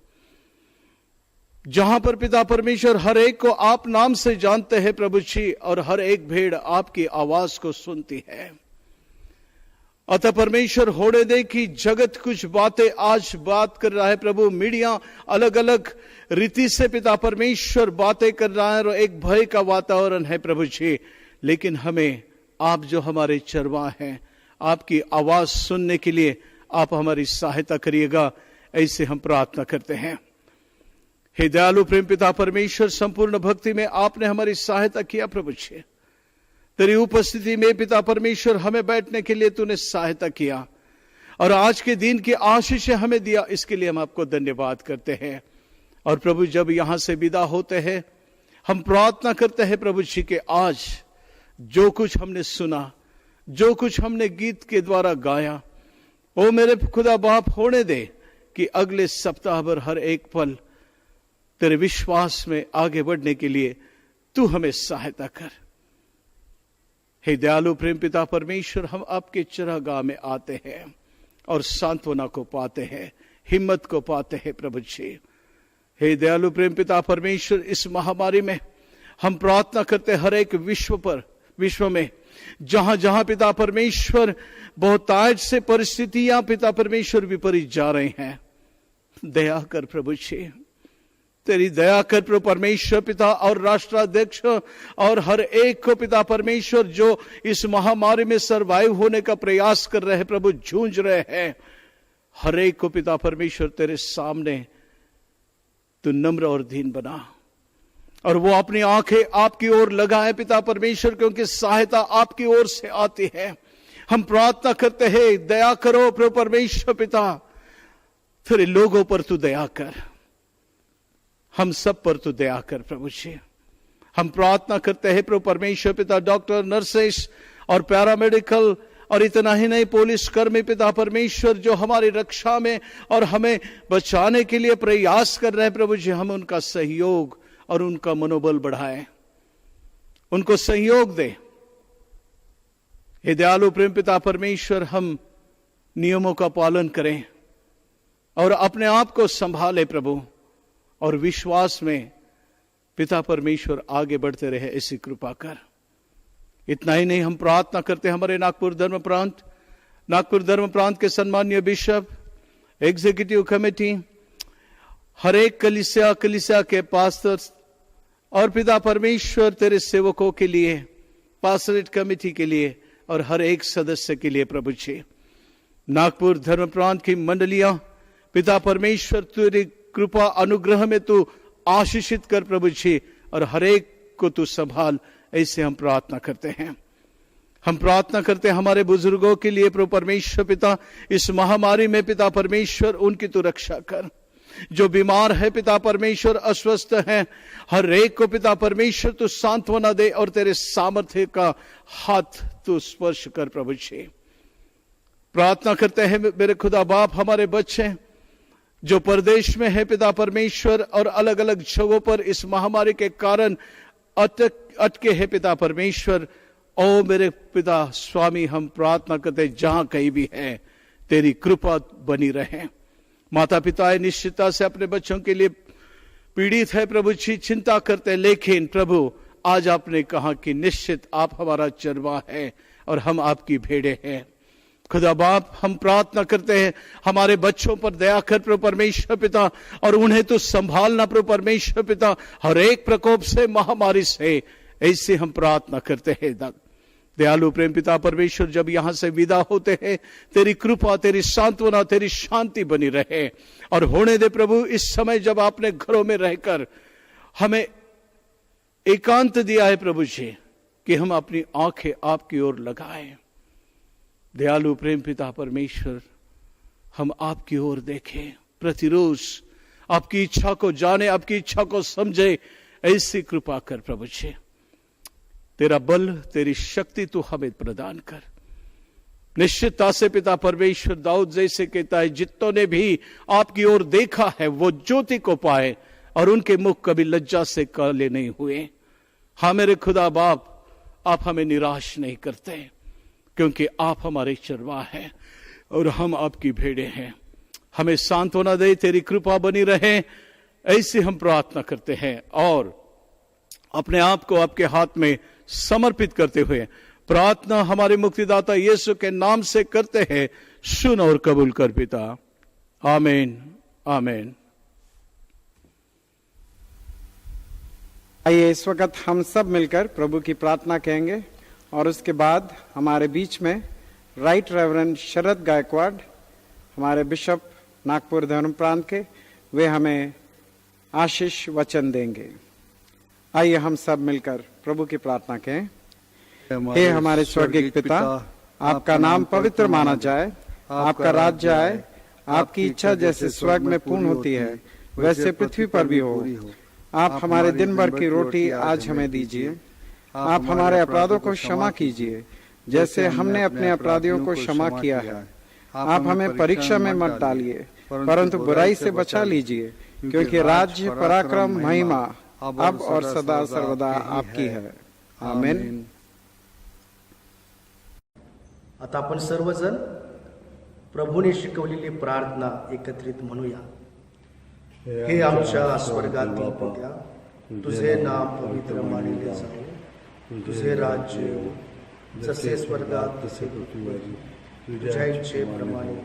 जहां पर पिता परमेश्वर हर एक को आप नाम से जानते हैं प्रभु जी, और हर एक भेड़ आपकी आवाज को सुनती है। अतः परमेश्वर, होने दे कि जगत कुछ बातें आज बात कर रहा है प्रभु, मीडिया अलग अलग रीति से पिता परमेश्वर बातें कर रहा है और एक भय का वातावरण है प्रभु जी, लेकिन हमें आप जो हमारे चरवाहा हैं, आपकी आवाज सुनने के लिए आप हमारी सहायता करिएगा, ऐसे हम प्रार्थना करते हैं। हे दयालु प्रेम पिता परमेश्वर, संपूर्ण भक्ति में आपने हमारी सहायता किया प्रभु जी। तेरी उपस्थिति में पिता परमेश्वर हमें बैठने के लिए तूने सहायता किया और आज के दिन की आशीष हमें दिया, इसके लिए हम आपको धन्यवाद करते हैं। और प्रभु, जब यहां से विदा होते हैं हम प्रार्थना करते हैं प्रभु जी के आज जो कुछ हमने सुना, जो कुछ हमने गीत के द्वारा गाया, ओ मेरे खुदा बाप, होने दे कि अगले सप्ताह भर हर एक पल तेरे विश्वास में आगे बढ़ने के लिए तू हमें सहायता कर। हे दयालु प्रेम पिता परमेश्वर, हम आपके चरागाह में आते हैं और सांत्वना को पाते हैं, हिम्मत को पाते हैं प्रभु जी। हे दयालु प्रेम पिता परमेश्वर, इस महामारी में हम प्रार्थना करते हर एक विश्व में जहां जहां पिता परमेश्वर बहुतायत से परिस्थितियां पिता परमेश्वर विपरीत जा रहे हैं, दया कर प्रभु जी, तेरी दया कर प्रभु परमेश्वर पिता। और राष्ट्राध्यक्ष और हर एक को पिता परमेश्वर जो इस महामारी में सरवाइव होने का प्रयास कर रहे हैं प्रभु, जूझ रहे हैं, हर एक को पिता परमेश्वर तेरे सामने तू नम्र और दीन बना और वो अपनी आंखें आपकी ओर लगाए पिता परमेश्वर, क्योंकि सहायता आपकी ओर से आती है। हम प्रार्थना करते हैं, दया करो प्रभु परमेश्वर पिता, फिर लोगों पर तू दया कर, हम सब पर तू दया कर प्रभु जी। हम प्रार्थना करते हैं प्रभु परमेश्वर पिता, डॉक्टर, नर्सेस और पैरामेडिकल और इतना ही नहीं पुलिस कर्मी पिता परमेश्वर जो हमारी रक्षा में और हमें बचाने के लिए प्रयास कर रहे हैं प्रभु जी, हम उनका सहयोग और उनका मनोबल बढ़ाएं, उनको सहयोग दे। हे दयालु प्रेम पिता परमेश्वर, हम नियमों का पालन करें और अपने आप को संभाले प्रभु, और विश्वास में पिता परमेश्वर आगे बढ़ते रहे, ऐसी कृपा कर। इतना ही नहीं, हम प्रार्थना करते हमारे नागपुर धर्म प्रांत के सम्माननीय बिशप, एग्जीक्यूटिव कमेटी, हर एक कलीसिया के पास्टर्स और पिता परमेश्वर तेरे सेवकों के लिए, पास्टरेट कमेटी के लिए और हर एक सदस्य के लिए प्रभु जी। नागपुर धर्म प्रांत की मंडलियां पिता परमेश्वर तेरी कृपा अनुग्रह में तू आशीषित कर प्रभु जी, और हर एक को तू संभाल, ऐसे हम प्रार्थना करते हैं। हम प्रार्थना करते हैं हमारे बुजुर्गों के लिए प्रभु परमेश्वर पिता, इस महामारी में पिता परमेश्वर उनकी तू रक्षा कर। जो बीमार है पिता परमेश्वर, अस्वस्थ है, हर एक को पिता परमेश्वर तू सांत्वना दे और तेरे सामर्थ्य का हाथ तू स्पर्श कर प्रभु जी। प्रार्थना करते हैं मेरे खुदा बाप, हमारे बच्चे जो परदेश में है पिता परमेश्वर और अलग अलग जगहों पर इस महामारी के कारण अटके हैं पिता परमेश्वर, ओ मेरे पिता स्वामी, हम प्रार्थना करते जहां कहीं भी हैं तेरी कृपा बनी रहे। माता पिता निश्चितता से अपने बच्चों के लिए पीड़ित है प्रभु जी, चिंता करते हैं, लेकिन प्रभु आज आपने कहा कि निश्चित आप हमारा चरवाहा है और हम आपकी भेड़े हैं। खुदा बाप, हम प्रार्थना करते हैं हमारे बच्चों पर दया कर प्रभु परमेश्वर पिता, और उन्हें तो संभालना प्रभु परमेश्वर पिता हर एक प्रकोप से, महामारी से। ऐसे हम प्रार्थना करते हैं दयालु प्रेम पिता परमेश्वर, जब यहां से विदा होते हैं तेरी कृपा, तेरी सांत्वना, तेरी शांति बनी रहे। और होने दे प्रभु इस समय जब आपने घरों में रहकर हमें एकांत दिया है प्रभु जी, कि हम अपनी आंखें आपकी ओर लगाएं। दयालु प्रेम पिता परमेश्वर, हम आपकी ओर देखें, प्रतिरोज आपकी इच्छा को जाने, आपकी इच्छा को समझे, ऐसी कृपा कर प्रभु जी। तेरा बल, तेरी शक्ति तू हमें प्रदान कर। निश्चितता से पिता परमेश्वर, दाऊद जैसे कहता है, जितनों ने भी आपकी ओर देखा है वो ज्योति को पाए और उनके मुख कभी लज्जा से काले नहीं हुए। हाँ मेरे खुदा बाप, आप हमें निराश नहीं करते, क्योंकि आप हमारे चरवाहा हैं और हम आपकी भेड़े हैं। हमें सांत्वना दे, तेरी कृपा बनी रहे, ऐसे हम प्रार्थना करते हैं। और अपने आप को आपके हाथ में समर्पित करते हुए प्रार्थना हमारे मुक्तिदाता यीशु के नाम से करते हैं। सुन और कबूल कर पिता, आमीन आमीन। आइए इस वक्त हम सब मिलकर प्रभु की प्रार्थना कहेंगे, और उसके बाद हमारे बीच में राइट रेवरेंड शरद गायकवाड़, हमारे बिशप नागपुर धर्म प्रांत के, वे हमें आशीष वचन देंगे। आइए हम सब मिलकर प्रभु की प्रार्थना कहें। हे हमारे स्वर्गीय पिता, आपका नाम पवित्र माना जाए, आपका राज्य आए, आपकी इच्छा जैसे स्वर्ग में पूर्ण होती है वैसे पृथ्वी पर भी हो। आप हमारे दिन भर की रोटी आज हमें दीजिए। आप हमारे अपराधों को क्षमा कीजिए जैसे हमने अपने अपराधियों को क्षमा किया है। आप हमें परीक्षा में मत डालिए, परंतु बुराई से बचा लीजिए, क्योंकि राज्य, पराक्रम, महिमा अब और सदा सर्वदा आपकी है। आमीन। आता आपण सर्वजण प्रभूने शिकवलेली प्रार्थना एकत्रित म्हणूया। हे आमच्या स्वर्गातील पित्या, तुझे नाम पवित्र मानले जावे, तुझे राज्य येवो, जसे स्वर्गात तसे पृथ्वीवर, तुझ्या इच्छेप्रमाणे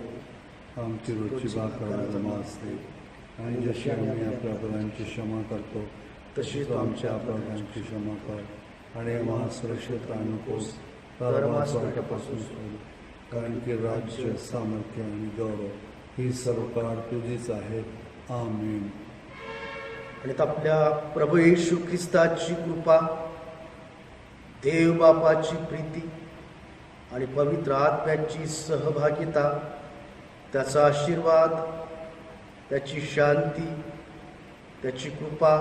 आमची रोजची भाकर आम्हास दे, आणि जशी आम्ही आपल्या अपराधांची क्षमा करतो तशी तू आमच्या अपराधांची क्षमा कर, आणि आम्हाला सुरक्षित नकोस, तर आम्हाला स्वर्गापासून सोड, कारण की राज्य, सामर्थ्य आणि गौरव ही सर्व काळ तुझीच आहे। आमीन। आणि आपल्या प्रभू येशू ख्रिस्ताची कृपा, देव बापाची प्रीती आणि पवित्र आत्म्याची सहभागिता, त्याचा आशीर्वाद, त्याची शांती, त्याची कृपा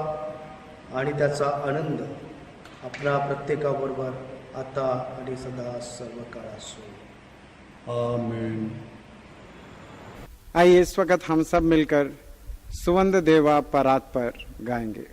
आणि त्याचा आनंद आपल्या प्रत्येकाबरोबर आता आणि सदा सर्व काळ असो। आमीन। आइए इस वक्त हम सब मिलकर सुवंद देवा परात पर गाएंगे।